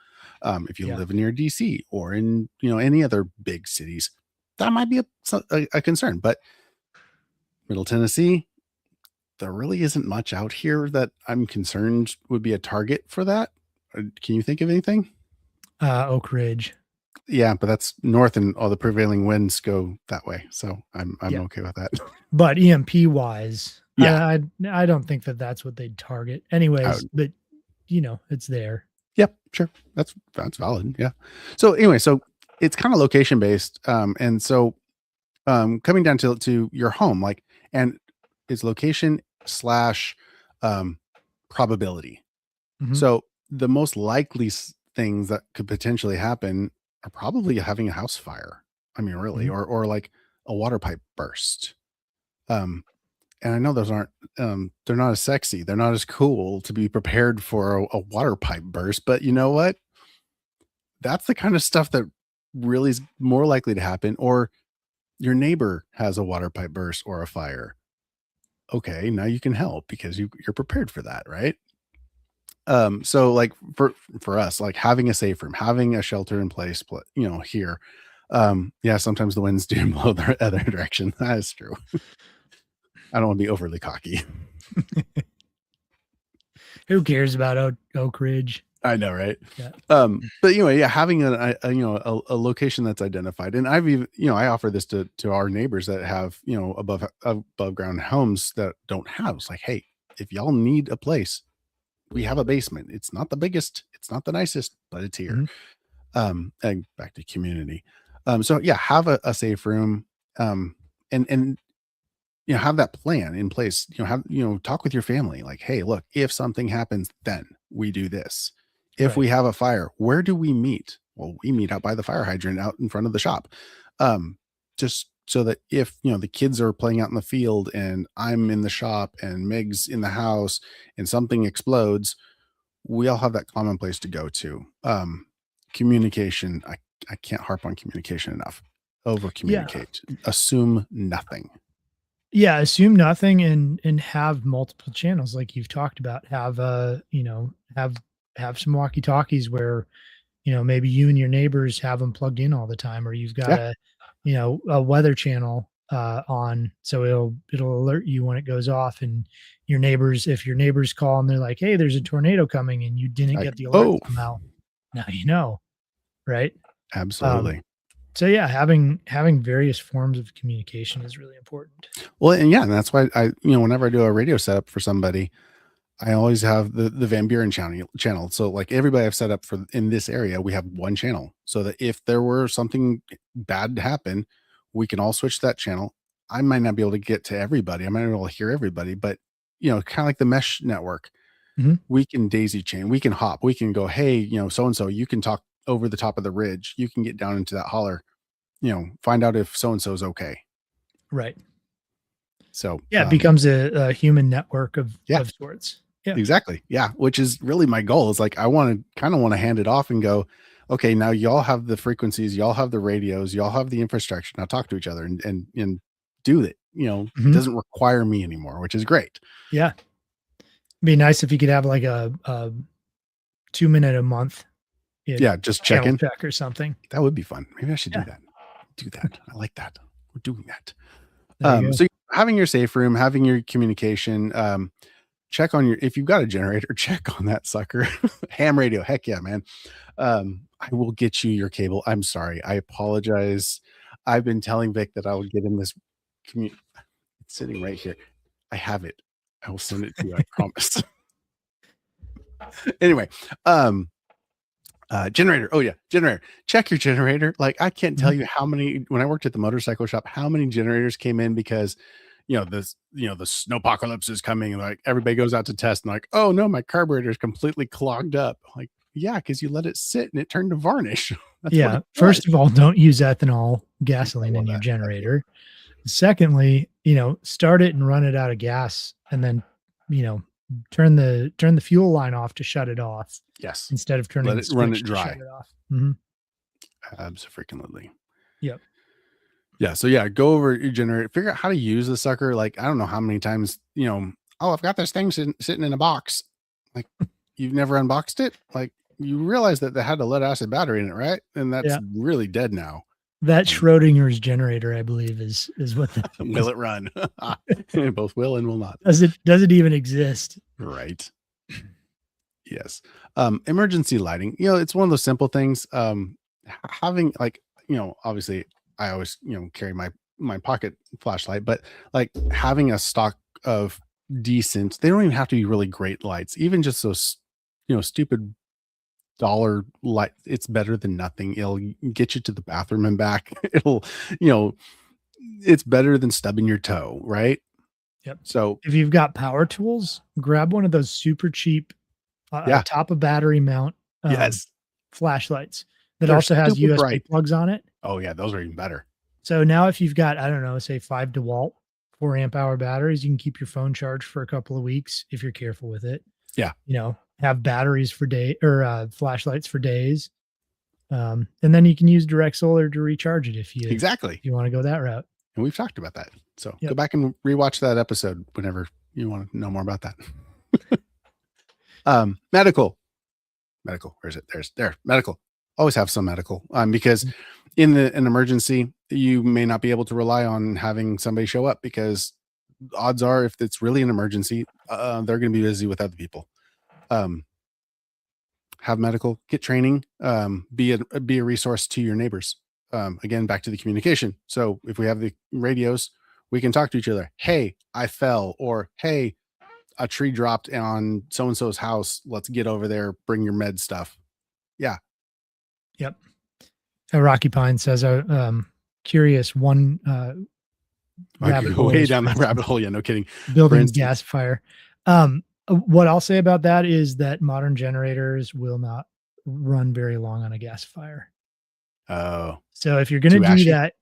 If you Yeah. live near DC or in, any other big cities, that might be a concern. But Middle Tennessee, there really isn't much out here that I'm concerned would be a target for that. Can you think of anything? Oak Ridge. Yeah, but that's north and all the prevailing winds go that way. So I'm Yeah. okay with that. But EMP wise, Yeah. I don't think that that's what they'd target I anyways, would, but it's there. yep, sure. That's valid. Yeah. So anyway, so it's kind of location based. And so coming down to your home, like, and it's location slash um probability. Mhm. So the most likely things that could potentially happen are probably having a house fire. I mean, really, Mhm. or like a water pipe burst. Um, and I know those aren't they're not as sexy. They're not as cool to be prepared for a water pipe burst. But you know what? That's the kind of stuff that really is more likely to happen. Or your neighbor has a water pipe burst or a fire. Okay, now you can help because you're prepared for that, right? So like for us, like having a safe room, having a shelter in place, here. Yeah, sometimes the winds do blow the other direction. That is true. I don't want to be overly cocky. Who cares about Oak Ridge? I know, right? Yeah. But anyway, yeah, having a location that's identified, and I've even I offer this to our neighbors that have above ground homes that don't have. It's like, hey, if y'all need a place, we have a basement. It's not the biggest, it's not the nicest, but it's here. Mhm. And back to community. So yeah, have a safe room, and have that plan in place. Have talk with your family. Like, hey, look, if something happens, then we do this. If Right. we have a fire, where do we meet? Well, we meet out by the fire hydrant out in front of the shop. Um, just so that if the kids are playing out in the field and I'm in the shop and Meg's in the house and something explodes, we all have that common place to go to. Communication. I can't harp on communication enough. Over Yeah. communicate. Assume nothing. Yeah, assume nothing and have multiple channels like you've talked about. Have have some walkie-talkies where, maybe you and your neighbors have them plugged in all the time, or you've got Yeah. a weather channel on, so it'll alert you when it goes off. And if your neighbors call and they're like, "Hey, there's a tornado coming," and you didn't Like, get the alert oh, somehow, now you know, right? Um, absolutely. so yeah, having various forms of communication is really important. Well, and yeah, and that's why whenever I do a radio setup for somebody, I always have the Van Buren channel. So like everybody I've set up for in this area, we have one channel so that if there were something bad to happen, we can all switch to that channel. I might not be able to get to everybody. I might not be able to hear everybody, but kind of like the mesh network, Mhm. we can daisy chain, we can hop, we can go, hey, so and so, you can talk over the top of the ridge, you can get down into that holler, find out if so and so is okay. Right. So Yeah, it becomes a human network yeah, of sorts. Yeah. exactly. Yeah, which is really my goal. Is like I want to hand it off and go, okay, now y'all have the frequencies, y'all have the radios, y'all have the infrastructure. Now talk to each other and do it. It Mhm. doesn't require me anymore, which is great. Yeah. Be nice if you could have like a 2-minute a month, Yeah, just check channel in. check or something. That would be fun. Maybe I should do Yeah. that. Do that. I like that. We're doing that. There you go. So having your safe room, having your communication, check on if you've got a generator, check on that sucker. Ham radio. Heck yeah, man. I will get you your cable. I'm sorry. I apologize. I've been telling Vic that I will get him this it's sitting right here. I have it. I will send it to you. I promise. Anyway, um, generator. Oh yeah, generator. Check your generator. Like I can't tell Mhm. you how many when I worked at the motorcycle shop, how many generators came in because the snowpocalypse is coming and like everybody goes out to test and like, oh no, my carburetor is completely clogged up. Like, yeah, because you let it sit and it turned to varnish. That's what Yeah. it was. First of all, don't use ethanol I gasoline love in your that. That's it. generator. Secondly, start it and run it out of gas, and then, you know, turn the fuel line off to shut it off Yes. instead of turning Let the it run it switch to shut dry. it off. Mhm. Absolutely. Yep. Yeah. So yeah, go over your generator, figure out how to use the sucker. Like, I don't know how many times, oh, I've got this thing sitting in a box. Like, you've never unboxed it. Like, you realize that they had a lead acid battery in it, right? And that's Yeah. really dead now. That Um, Schrodinger's generator, I believe, is what that will is. it run? Both will and will not. Does it even exist? Right. Yes. Emergency lighting, it's one of those simple things. Having like, obviously I always, carry my pocket flashlight, but like having a stock of decent, they don't even have to be really great lights, even just those, stupid dollar light, it's better than nothing. It'll get you to the bathroom and back. It'll, you know, it's better than stubbing your toe, right? Yep. So If you've got power tools, grab one of those super cheap, yeah, top of battery mount, um, yes, flashlights that they're also has stupid USB bright. plugs on it. Oh yeah, those are even better. So now if you've got, I don't know, say 5 DeWalt 4 amp hour batteries, you can keep your phone charged for a couple of weeks if you're careful with it. Yeah, Have batteries for day or flashlights for days. And then you can use direct solar to recharge it if exactly. you want to go that route. And we've talked about that. So go Yep. back and rewatch that episode whenever you want to know more about that. Medical. Where is it? There. Medical. Always have some medical. Because in an emergency, you may not be able to rely on having somebody show up because odds are, if it's really an emergency, they're going to be busy with other people. Have medical, get training, be a resource to your neighbors. Again, back to the communication. So if we have the radios, we can talk to each other. Hey, I fell, or hey, a tree dropped on so and so's house. Let's get over there. Bring your med stuff. Yeah. Yep. Rocky Pine says, curious, one I could rabbit go hole way is, down for that rabbit instance, hole. Yeah, no kidding. For building instance, gasifier. What I'll say about that is that modern generators will not run very long on a gasifier. oh, So if you're going to too do ashy. that,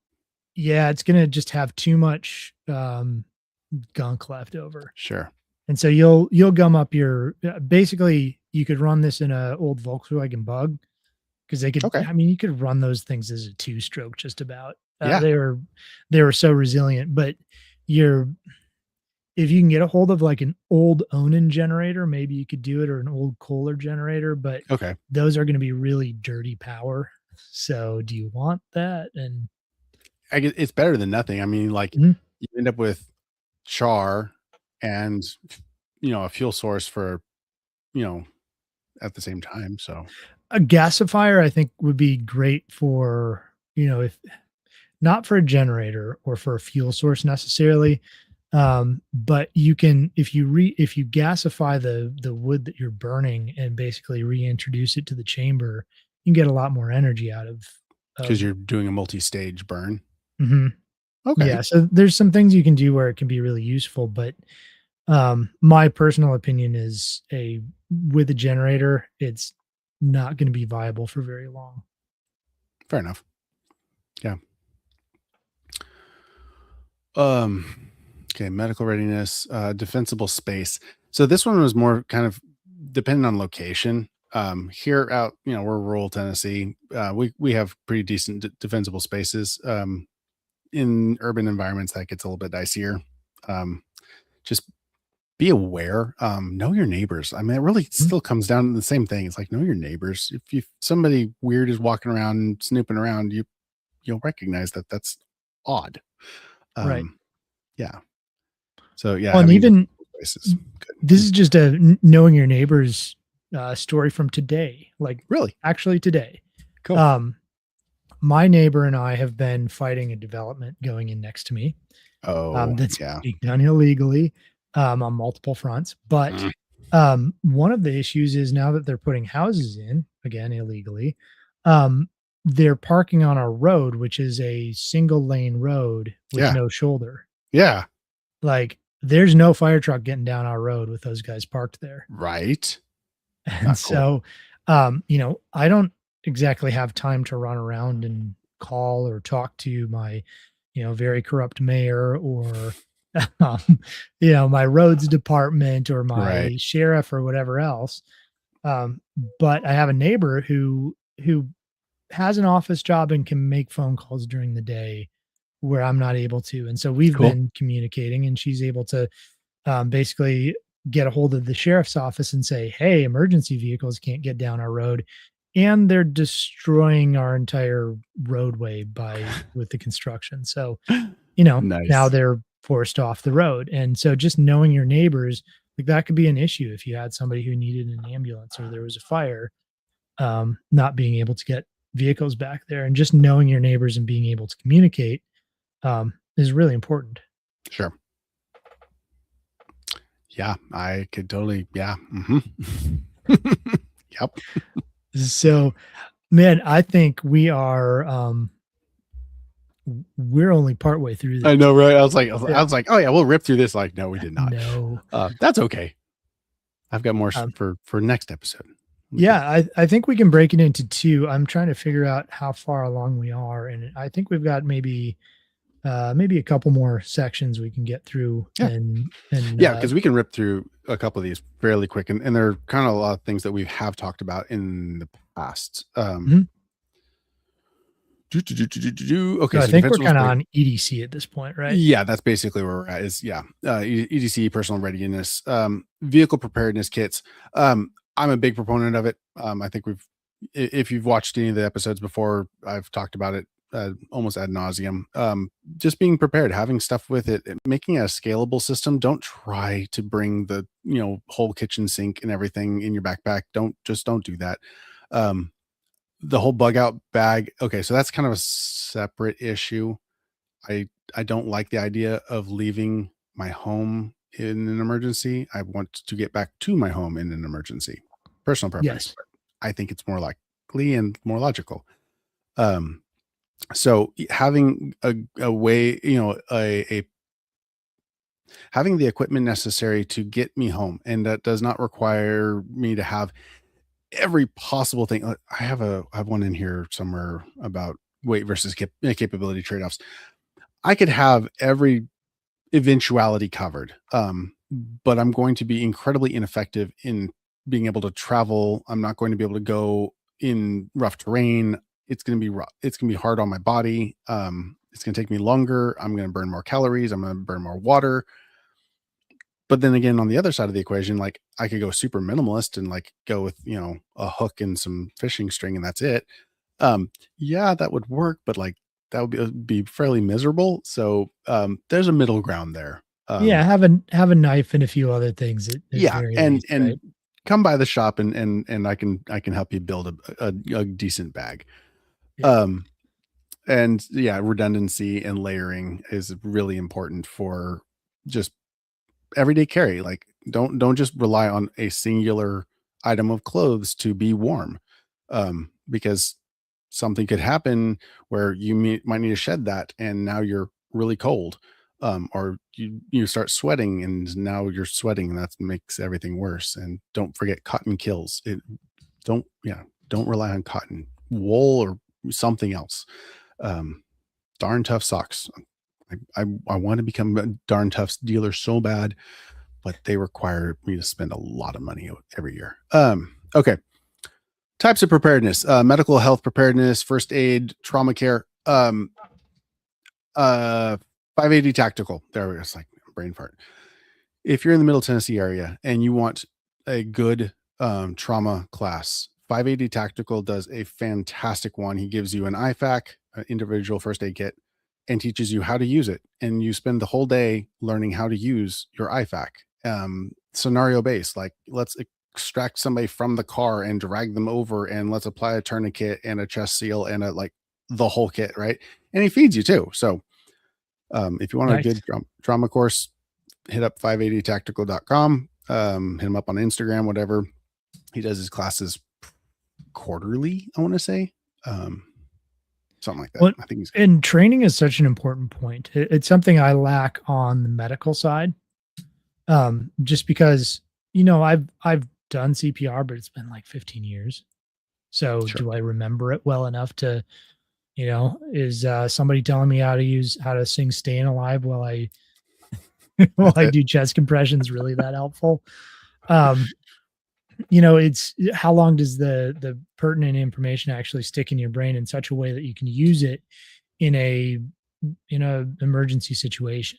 yeah, it's going to just have too much gunk left over. Sure. And so you'll gum up your basically you could run this in a old Volkswagen Bug because they could, Okay. I mean, you could run those things as a two-stroke just about. Yeah. They were so resilient, but you're if you can get a hold of like an old Onan generator, maybe you could do it, or an old Kohler generator, but Okay. those are going to be really dirty power. So do you want that? And I guess it's better than nothing. I mean, like Mhm. you end up with char and a fuel source for you know at the same time. So A gasifier, I think, would be great for, if not for a generator or for a fuel source necessarily. But you can, if you gasify the wood that you're burning and basically reintroduce it to the chamber, you can get a lot more energy out because of you're doing a multi-stage burn. Mhm. Okay. Yeah, so there's some things you can do where it can be really useful, but my personal opinion is a with a generator, it's not going to be viable for very long. Fair enough. Yeah. Um. Okay. Medical readiness, defensible space. So this one was more kind of dependent on location. Here out, we're rural Tennessee. We have pretty decent defensible spaces. In urban environments, that gets a little bit dicier. Just be aware. Know your neighbors. I mean, it really Mhm. still comes down to the same thing. It's like know your neighbors. If somebody weird is walking around snooping around, you'll recognize that that's odd. Right. Um, yeah. So yeah, Well, and having even defensible spaces. Good. this is just a knowing your neighbors story from today, like Really actually today. cool. Um, my neighbor and I have been fighting a development going in next to me Oh that's yeah. being done illegally on multiple fronts. But Mm, one of the issues is now that they're putting houses in again illegally, um, they're parking on our road, which is a single lane road with yeah. no shoulder. Yeah. Like there's no fire truck getting down our road with those guys parked there. Right. And Not cool. so, I don't exactly have time to run around and call or talk to my, very corrupt mayor or, um, my roads department or Right. my sheriff or whatever else. Um, but I have a neighbor who has an office job and can make phone calls during the day where I'm not able to. And so we've Cool. been communicating, and she's able to basically get a hold of the sheriff's office and say, "Hey, emergency vehicles can't get down our road, and they're destroying our entire roadway by with the construction." So, now Nice. they're forced off the road, and so just knowing your neighbors, like that could be an issue if you had somebody who needed an ambulance or there was a fire, not being able to get vehicles back there, and just knowing your neighbors and being able to communicate is really important. Sure. Yeah, I could totally. Yeah. Yep. So, man, I think we're only partway through I this. know, right? I Yeah. was like, oh yeah, we'll rip through this. Like, no, we did not. No. That's okay. I've got more Um, for next episode. We can. yeah, I think we can break it into 2. I'm trying to figure out how far along we are, and I think we've got maybe a couple more sections we can get through Yeah, and yeah, because we can rip through a couple of these fairly quick, and there are kind of a lot of things that we have talked about in the past. Mhm. Okay, So I so think we're defensible kinda space. on EDC at this point, right? Yeah, that's basically where we're at. Is yeah, EDC, personal readiness, vehicle preparedness kits. I'm a big proponent of it. I think if you've watched any of the episodes before, I've talked about it almost ad nauseum. Just being prepared, having stuff with it, making it a scalable system. Don't try to bring the whole kitchen sink and everything in your backpack. Don't do that. Um, the whole bug out bag. Okay, so that's kind of a separate issue. I don't like the idea of leaving my home in an emergency. I want to get back to my home in an emergency. Personal preference, Yes. but I think it's more likely and more logical. Um, so having a way, having the equipment necessary to get me home, and that does not require me to have every possible thing. I have one in here somewhere about weight versus capability trade-offs. I could have every eventuality covered. But I'm going to be incredibly ineffective in being able to travel. I'm not going to be able to go in rough terrain. It's going to be rough. It's going to be hard on my body. It's going to take me longer. I'm going to burn more calories. I'm going to burn more water. But then again, on the other side of the equation, like I could go super minimalist and like go with, a hook and some fishing string and that's it. Yeah, that would work, but like that would be fairly miserable. So there's a middle ground there. Yeah, have a knife and a few other things at Yeah, very and least, and right? come by the shop and I can help you build a decent bag. Yeah. Um, and yeah, redundancy and layering is really important for just everyday carry. Like don't just rely on a singular item of clothes to be warm. Because something could happen where you might need to shed that and now you're really cold. Or you start sweating and now you're sweating and that makes everything worse. And don't forget cotton kills. Don't yeah, don't rely on cotton, wool or something else. Um, darn tough socks. I want to become a darn tough dealer so bad, but they require me to spend a lot of money every year. Okay. Types of preparedness: medical health preparedness, first aid, trauma care. 580 tactical. There we go. It's like brain fart. If you're in the Middle Tennessee area and you want a good trauma class, 580 Tactical does a fantastic one. He gives you an IFAC, an individual first aid kit, and teaches you how to use it. And you spend the whole day learning how to use your IFAC. Scenario based, like let's extract somebody from the car and drag them over, and let's apply a tourniquet and a chest seal and the whole kit, right? And he feeds you too. So if you want a Nice. good trauma course, hit up 580tactical.com. Hit him up on Instagram, whatever. He does his classes quarterly, I want to say. Something like that. Well, I think he's and training is such an important point. It's something I lack on the medical side. Just because, I've done CPR, but it's been like 15 years. So sure. do I remember it well enough to, is somebody telling me how to sing Staying Alive while I while That's I it. do chest compressions really that helpful? Um, it's how long does the pertinent information actually stick in your brain in such a way that you can use it in a emergency situation?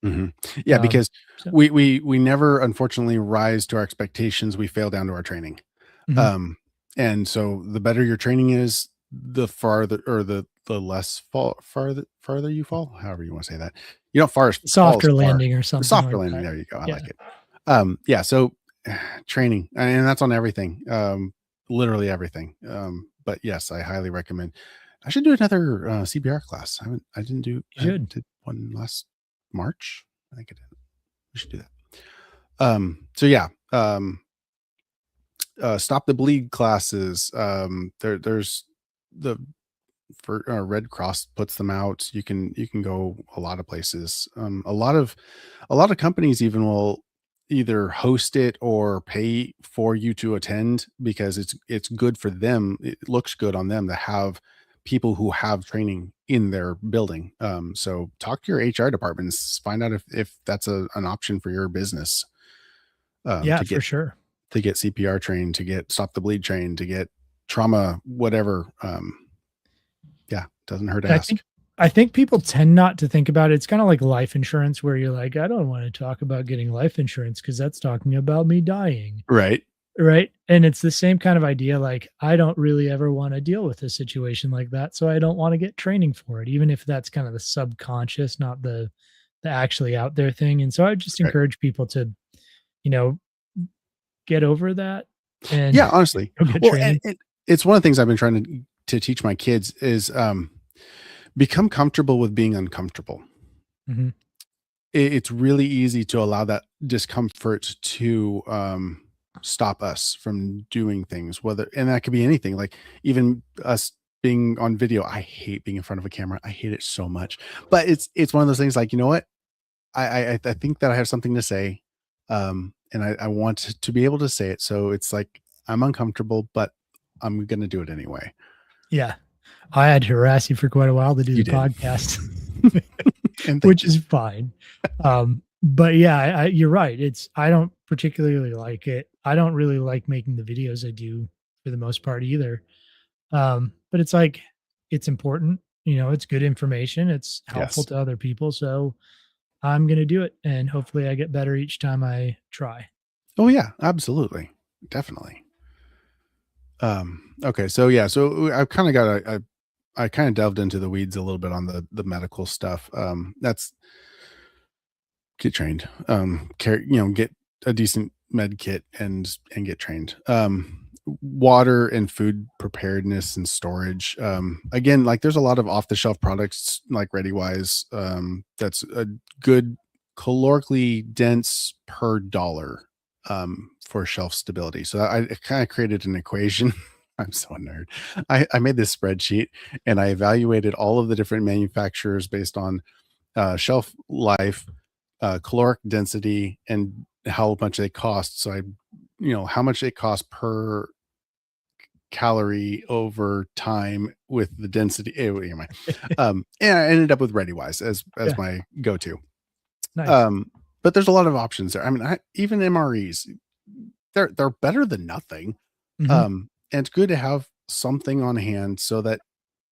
Mhm. Yeah, Um, because so we never unfortunately rise to our expectations. We fail down to our training. mhm. Um, and so the better your training is, the farther or the less farther you fall, however you want to say that. You don't fall as Softer far. landing or The something softer like landing, that. there you go. I Yeah, like it. Yeah, so training, and that's on everything. Literally everything. But yes, I highly recommend. I should do another CPR class. I didn't do you I should. did one last March. I think I did. We should do that. So yeah, stop the bleed classes. There's the for Red Cross puts them out. You can go a lot of places. A lot of companies even will either host it or pay for you to attend because it's good for them. It looks good on them to have people who have training in their building. So talk to your HR departments, find out if that's an option for your business, Yeah, to for get sure. CPR trained, to get stop the bleed trained, to get trauma, whatever. Yeah, doesn't hurt to And ask. I think people tend not to think about it. It's kind of like life insurance where you're like, I don't want to talk about getting life insurance because that's talking about me dying. Right. Right. And it's the same kind of idea. Like, I don't really ever want to deal with a situation like that. So I don't want to get training for it, even if that's kind of the subconscious, not the actually out there thing. And so I just Right. encourage people to, you know, get over that and Yeah, honestly. go get Well, and training. it's one of the things I've been trying to teach my kids is become comfortable with being uncomfortable. Mhm. It's really easy to allow that discomfort to stop us from doing things, whether and that could be anything, like even us being on video. I hate being in front of a camera. I hate it so much. But it's one of those things like, you know what? I think that I have something to say. And I want to be able to say it. So it's like I'm uncomfortable, but I'm gonna do it anyway. Yeah. I had to harass you for quite a while to do You the did. podcast, And which is fine. But yeah, you're right. I don't particularly like it. I don't really like making the videos I do for the most part either. But it's like, it's important, it's good information. It's helpful yes. to other people. So I'm going to do it. And hopefully I get better each time I try. Oh yeah, absolutely. Definitely. Okay, so yeah, so I've kind of got I kind of delved into the weeds a little bit on the medical stuff. That's get trained. Get a decent med kit and get trained. Water and food preparedness and storage. Again, like there's a lot of off the shelf products like ReadyWise. That's a good calorically dense per dollar for shelf stability. So I kind of created an equation. I'm so a nerd. I made this spreadsheet and I evaluated all of the different manufacturers based on shelf life, caloric density, and how much they cost. So how much it costs per calorie over time with the density. Anyway, and I ended up with ReadyWise as Yeah. my go-to. Nice. But there's a lot of options there. I mean, even MREs, they're better than nothing. Mhm. And it's good to have something on hand so that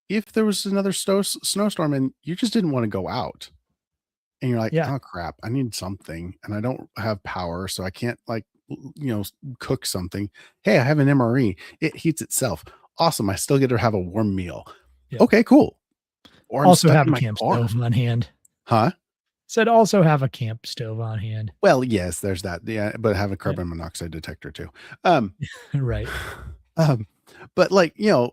if there was another snowstorm and you just didn't want to go out and you're like, Yeah. oh crap, I need something and I don't have power, so I can't like cook something. Hey, I have an MRE. It heats itself. Awesome. I still get to have a warm meal. Yeah. Okay, cool. Or I'm Also stuck have in a my camp car. stove on hand. Huh? Said also have a camp stove on hand. Well, yes, there's that. Yeah, but have a Yeah. carbon monoxide detector too. Um, Right. um, but like, yeah,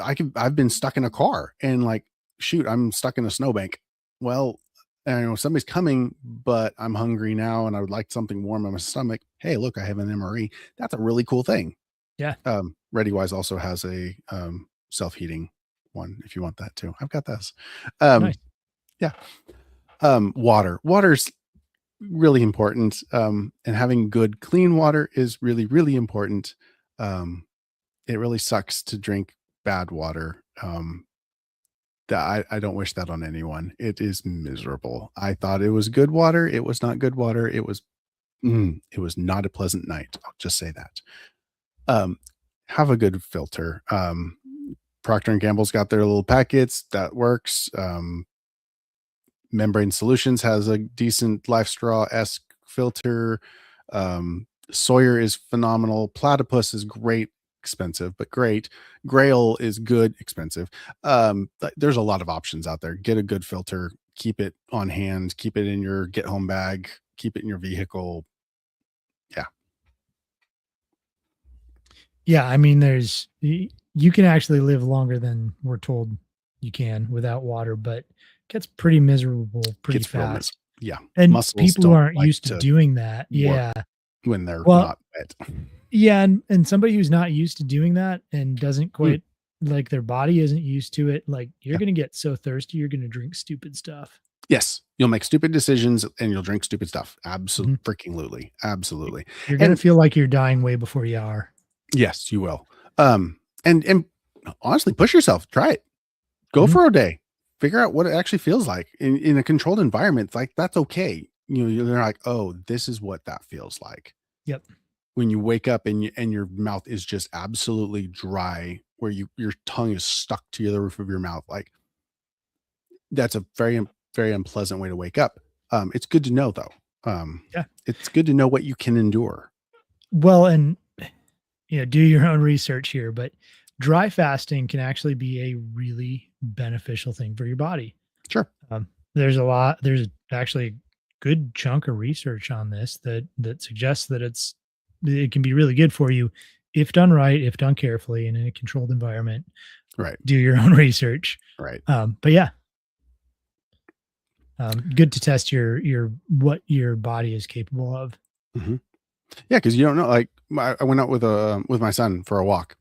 I've been stuck in a car and like, shoot, I'm stuck in a snowbank. Well, I know somebody's coming, but I'm hungry now and I would like something warm in my stomach. Hey, look, I have an MRE. That's a really cool thing. Yeah. ReadyWise also has a self-heating one if you want that too. I've got this. Um, Nice. yeah. Water's really important. And having good clean water is really, really important. It really sucks to drink bad water. That I don't wish that on anyone. It is miserable. I thought it was good water. It was not good water. It was not a pleasant night. I'll just say that. Um, have a good filter. Procter and Gamble's got their little packets that works. Membrane Solutions has a decent Life Straw-esque filter. Sawyer is phenomenal. Platypus is great, expensive, but great. Grail is good, expensive. There's a lot of options out there. Get a good filter, keep it on hand, keep it in your get home bag, keep it in your vehicle. Yeah. Yeah, I mean, you can actually live longer than we're told you can without water, but it gets pretty miserable pretty Gets real fast. yeah. And Muscles people who don't aren't like used to to doing that, work yeah. when they're Well, not wet. yeah, and somebody who's not used to doing that and doesn't Mm, quite like their body isn't used to it, like you're yeah. gonna get so thirsty, you're gonna drink stupid stuff. Yes, you'll make stupid decisions and you'll drink stupid stuff. Mhm. Absolutely, absolutely. You're gonna And feel like you're dying way before you are. yes, you will. And honestly, push yourself. Try it. Go Mhm. for a day. Figure out what it actually feels like in a controlled environment. Like that's okay. You're like, oh, this is what that feels like Yep. when you wake up and your mouth is just absolutely dry, where your tongue is stuck to the roof of your mouth. Like that's a very unpleasant way to wake up. It's good to know though. Yeah. It's good to know what you can endure. Well, and do your own research here, but dry fasting can actually be a really beneficial thing for your body. Sure. There's actually a good chunk of research on this that suggests that it can be really good for you if done right, if done carefully and in a controlled environment. Right. Do your own research. Right. But yeah, good to test your what your body is capable of. Mhm. Yeah, because you don't know. Like I went out with my son for a walk,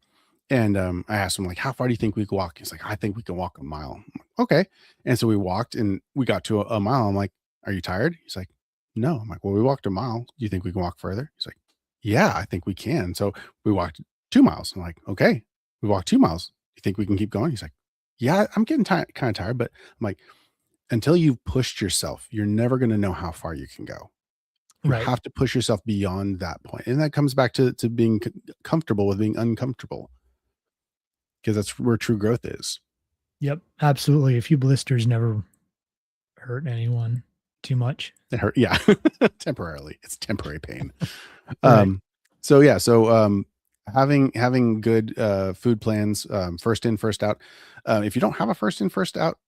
And I asked him like, "How far do you think we could walk?" He's like, "I think we can walk a mile." I'm like, "Okay." And so we walked and we got to a mile. I'm like, "Are you tired?" He's like, "No." I'm like, "Well, we walked a mile. Do you think we can walk further?" He's like, "Yeah, I think we can." So we walked 2 miles. I'm like, "Okay." We walked 2 miles. You think we can keep going? He's like, "Yeah, I'm getting kind of tired." But I'm like, until you've pushed yourself, you're never going to know how far you can go. You Right. have to push yourself beyond that point. And that comes back to being comfortable with being uncomfortable, because that's where true growth is. Yep. Absolutely. A few blisters never hurt anyone too much. It hurt. Yeah. Temporarily. It's temporary pain. Right. Um, so yeah, so having good food plans, first in, first out. If you don't have a first in, first out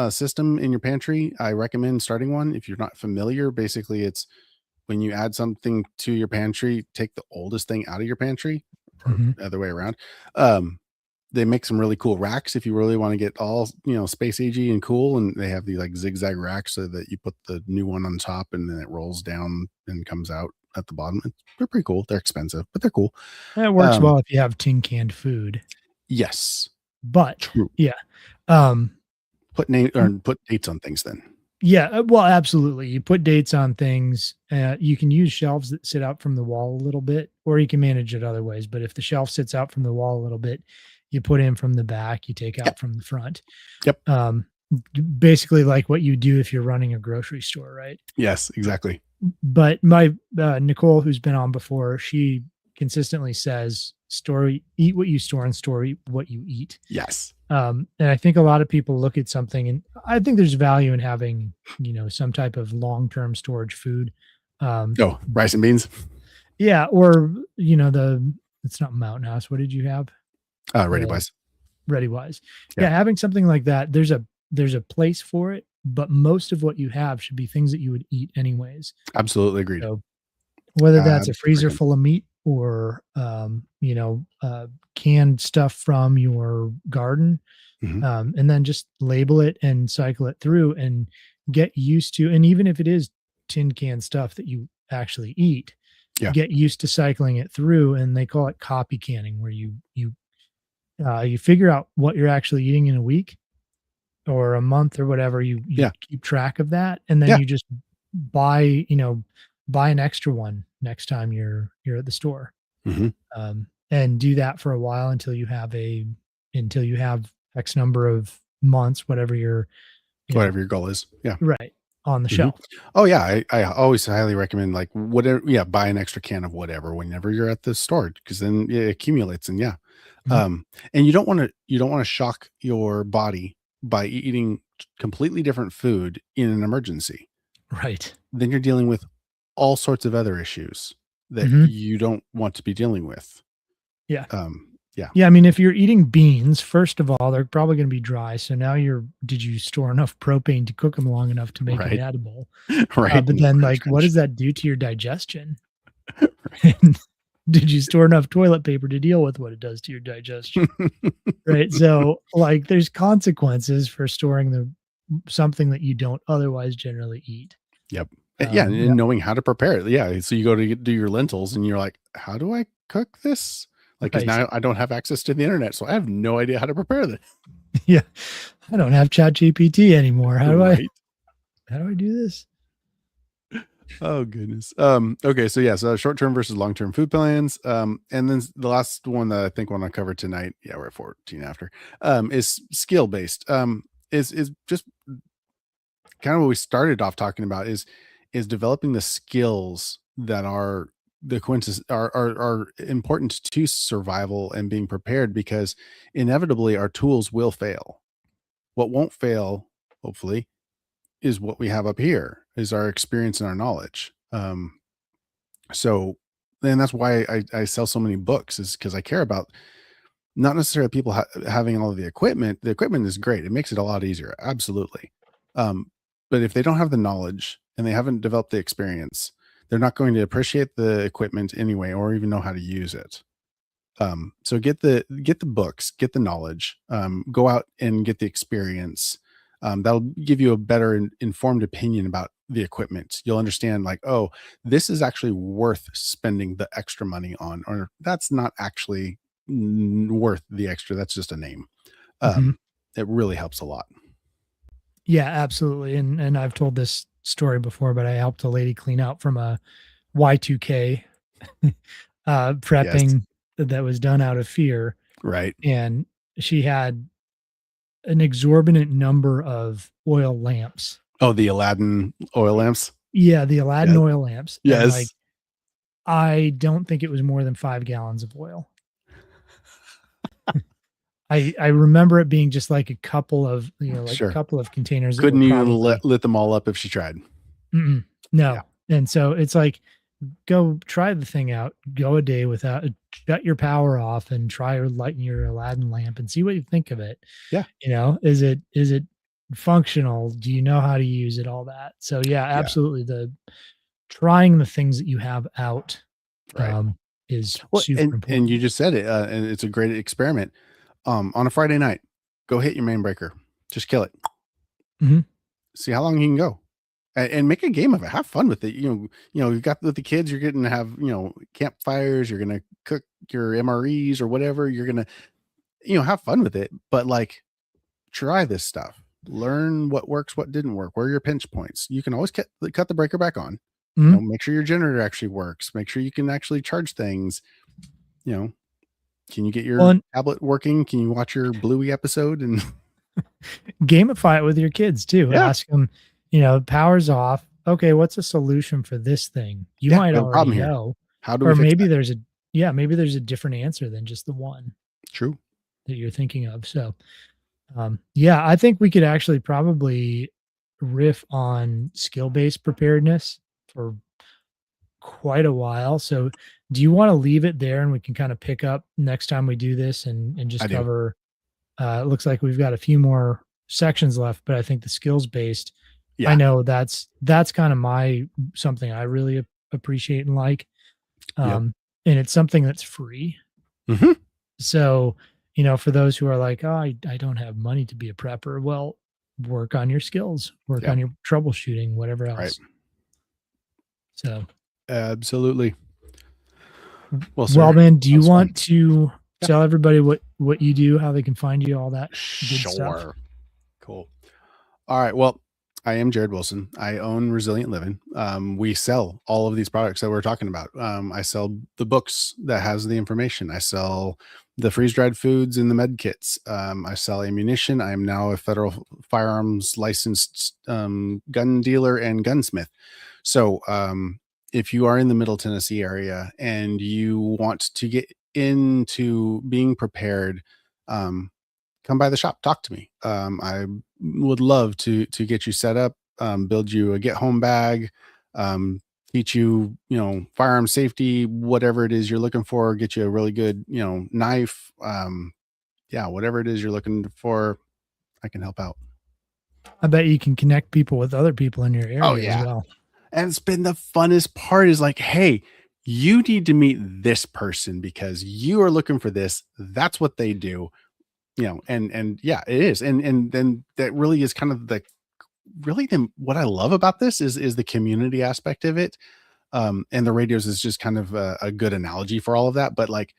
system in your pantry, I recommend starting one. If you're not familiar, basically it's when you add something to your pantry, take the oldest thing out of your pantry, or Hmm. the other way around. Um, they make some really cool racks if you really want to get all, space agey and cool, and they have the like zigzag racks so that you put the new one on top and then it rolls down and comes out at the bottom. They're pretty cool. They're expensive, but they're cool. That works Um, well if you have tin canned food. yes, But true. yeah. Um, Put name or put dates on things then. yeah, well, absolutely. You put dates on things. You can use shelves that sit out from the wall a little bit, or you can manage it other ways. But if the shelf sits out from the wall a little bit, you put in from the back, you take Yep. out from the front. Yep. Um, Basically like what you do if you're running a grocery store, right? Yes, exactly. But my Nicole, who's been on before, she consistently says, "Store, eat what you store, and store what you eat." Yes. And I think a lot of people look at something, and I think there's value in having, some type of long-term storage food. Um, Oh, rice and beans. yeah, or it's not Mountain House. What did you have? Ready The wise. Ready Wise. Yeah, Yeah, having something like that, there's a place for it, but most of what you have should be things that you would eat anyways. absolutely agreed. So whether that's a Absolutely freezer agreed. full of meat or canned stuff from your garden, Mhm. and then just label it and cycle it through and get used to. And even if it is tin can stuff that you actually eat, Yeah, get used to cycling it through. And they call it copy canning, where you figure out what you're actually eating in a week or a month or whatever. You yeah, keep track of that, and then yeah. you just buy an extra one next time you're at the store, Mhm. and do that for a while until you have X number of months, whatever you're, you know, Whatever your goal is. Yeah. right, on the Mhm. shelf. Oh, yeah, I always highly recommend, like, whatever, yeah, buy an extra can of whatever whenever you're at the store, because then it accumulates, and yeah. Mhm. Um, and you don't wanna shock your body by eating completely different food in an emergency. Right. Then you're dealing with all sorts of other issues that Mhm. you don't want to be dealing with. Yeah. Yeah, Yeah, I mean, if you're eating beans, first of all, they're probably gonna be dry, so now did you store enough propane to cook them long enough to make it right, edible? right, But in the then, fridge like, what fridge. does that do to your digestion? And did you store enough toilet paper to deal with what it does to your digestion? Right? So, like, there's consequences for storing something that you don't otherwise generally eat. Yep. Yeah, Yeah, and knowing how to prepare it. Yeah, so you go to do your lentils and you're like, "How do I cook this?" Like, because right. now I don't have access to the internet, so I have no idea how to prepare this. Yeah. I don't have ChatGPT anymore. Right? How do I do this? Oh, goodness. Okay, so, yeah, so short-term versus long-term food plans, and then the last one that I think I wanna cover tonight, yeah, we're at 14 after, is skill-based, is just kind of what we started off talking about, is developing the skills that are the quintus are important to survival and being prepared, because inevitably our tools will fail. What won't fail, hopefully, is what we have up here, is our experience and our knowledge. So and that's why I sell so many books, is because I care about not necessarily people having all of the equipment. The equipment is great. It makes it a lot easier. Absolutely. Um, but if they don't have the knowledge and they haven't developed the experience, they're not going to appreciate the equipment anyway, or even know how to use it. So get the books, get the knowledge, go out and get the experience. That'll give you a better informed opinion about the equipment. You'll understand, like, oh, this is actually worth spending the extra money on, or that's not actually worth the extra. That's just a name. Mhm. It really helps a lot. Yeah, absolutely. And I've told this story before, but I helped a lady clean out from a Y2K Yes. prepping that was done out of fear, Right. and she had an exorbitant number of oil lamps. Oh, the Aladdin oil lamps. Yeah, the Aladdin Yes. oil lamps, and, like, Yes. I don't think it was more than 5 gallons of oil. I remember it being just, like, a couple of, like, a Sure. couple of containers that were Couldn't even probably lit them all up if she tried. mm-mm, Yeah. no, and so it's like, go try the thing out, go a day without shut your power off and try lighting your Aladdin lamp and see what you think of it. Yeah. Is it functional? Do you know how to use it? All that. So yeah, Yeah. absolutely. The trying the things that you have out Right. um, is Well, super and you important. just said it, and it's a great experiment. On a Friday night, go hit your main breaker. Just kill it. Mhm. See how long you can go, and make a game of it. Have fun with it. You've got with the kids. You're getting to have campfires. You're gonna cook your MREs or whatever. You're gonna have fun with it. But like, try this stuff. Learn what works, what didn't work. Where are your pinch points? You can always cut the breaker back on. Mhm. Make sure your generator actually works. Make sure you can actually charge things. You know, can you get Well, your and tablet working? Can you watch your Bluey episode? And gamify it with your kids too. yeah, Ask them, power's off. Okay, what's a solution for this thing? You yeah, might we have a already problem here. know, How do we or fix maybe that? maybe there's a different answer than just the one True. that you're thinking of. So, yeah, I think we could actually probably riff on skill-based preparedness for quite a while. So, do you want to leave it there and we can kind of pick up next time we do this and just I do. cover it looks like we've got a few more sections left, but I think the skills based, I Yeah. know that's kind of my something I really appreciate and like. Yep. Um, and it's something that's free. Hmm. So, for those who are like, oh, I don't have money to be a prepper, well, work on your skills, work Yep. on your troubleshooting, whatever Right. else. So, Absolutely. Well, well, sir, man, do that you was fun. want to Yeah. tell everybody what you do, how they can find you, all that good stuff? Sure. Cool. All right. Well, I am Jared Wilson. I own Resilient Living. We sell all of these products that we're talking about. I sell the books that has the information. I sell the freeze dried foods and the med kits. I sell ammunition. I am now a federal firearms licensed gun dealer and gunsmith. So, if you are in the Middle Tennessee area and you want to get into being prepared, um, come by the shop, talk to me. I would love to get you set up, build you a get home bag, um, teach you, firearm safety, whatever it is you're looking for, get you a really good, knife. Yeah, whatever it is you're looking for, I can help out. I bet you can connect people with other people in your Oh area as yeah. well. And it's been the funnest part is like, hey, you need to meet this person because you are looking for this. That's what they do. And yeah, it is. And then that really is kind of what I love about this is the community aspect of it. And the radios is just kind of a good analogy for all of that. But like,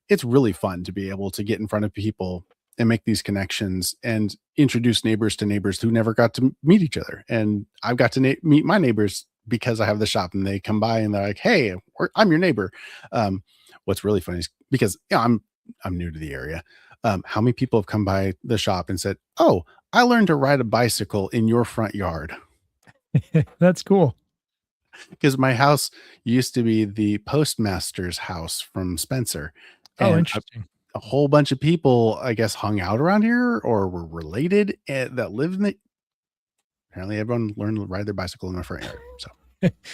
it's really fun to be able to get in front of people and make these connections and introduce neighbors to neighbors who never got to meet each other. And I've got to meet my neighbors because I have the shop, and they come by and they're like, "Hey, I'm your neighbor." What's really funny is because I'm new to the area. How many people have come by the shop and said, "Oh, I learned to ride a bicycle in your front yard." That's cool. Because my house used to be the postmaster's house from Spencer, Oh, and interesting. a whole bunch of people, I guess, hung out around here or were related that lived in the. Apparently, everyone learned to ride their bicycle in my front yard. So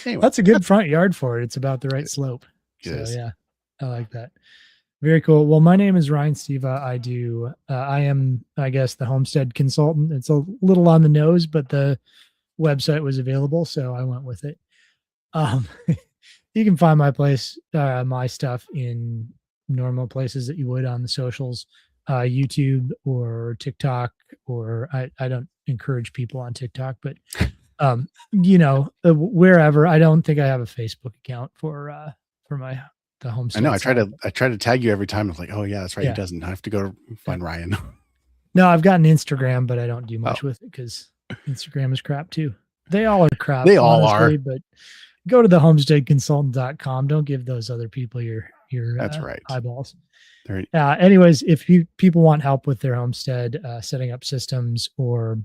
anyway, That's a good front yard for it. It's about the right slope. it So is. yeah, I like that. Very cool. Well, my name is Ryan Steva. I am, I guess, the homestead consultant. It's a little on the nose, but the website was available, so I went with it. Um, you can find my stuff in normal places that you would on the socials, YouTube or TikTok, or I don't encourage people on TikTok, but wherever. I don't think I have a Facebook account for my the I homestead. know. I side. try to tag you every time. I was like, oh yeah, that's right. Yeah. He doesn't. I have to go find Ryan. No, I've got an Instagram, but I don't do much Oh. with it because Instagram is crap too. They all are crap, They all honestly, are. but go to the homesteadconsultant.com. Don't give those other people your That's right. eyeballs. They're, Anyways, if people want help with their homestead, setting up systems or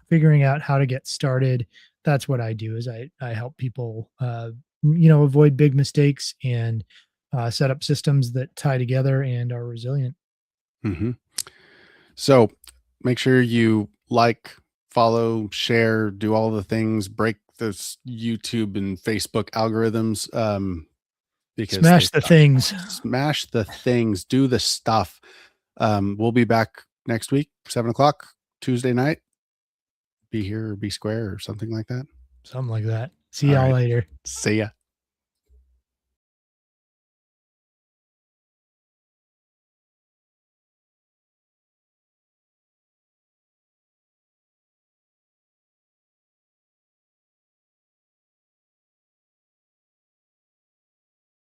figuring out how to get started, that's what I do. Is I help people, avoid big mistakes and set up systems that tie together and are resilient. mhm. So make sure you like, follow, share, do all the things, break those YouTube and Facebook algorithms. Because they Smash the suck. things. Smash the things, do the stuff. We'll be back next week, 7:00 Tuesday night. Be here or be square or something like that. Something like that. See All y'all right. later. See ya.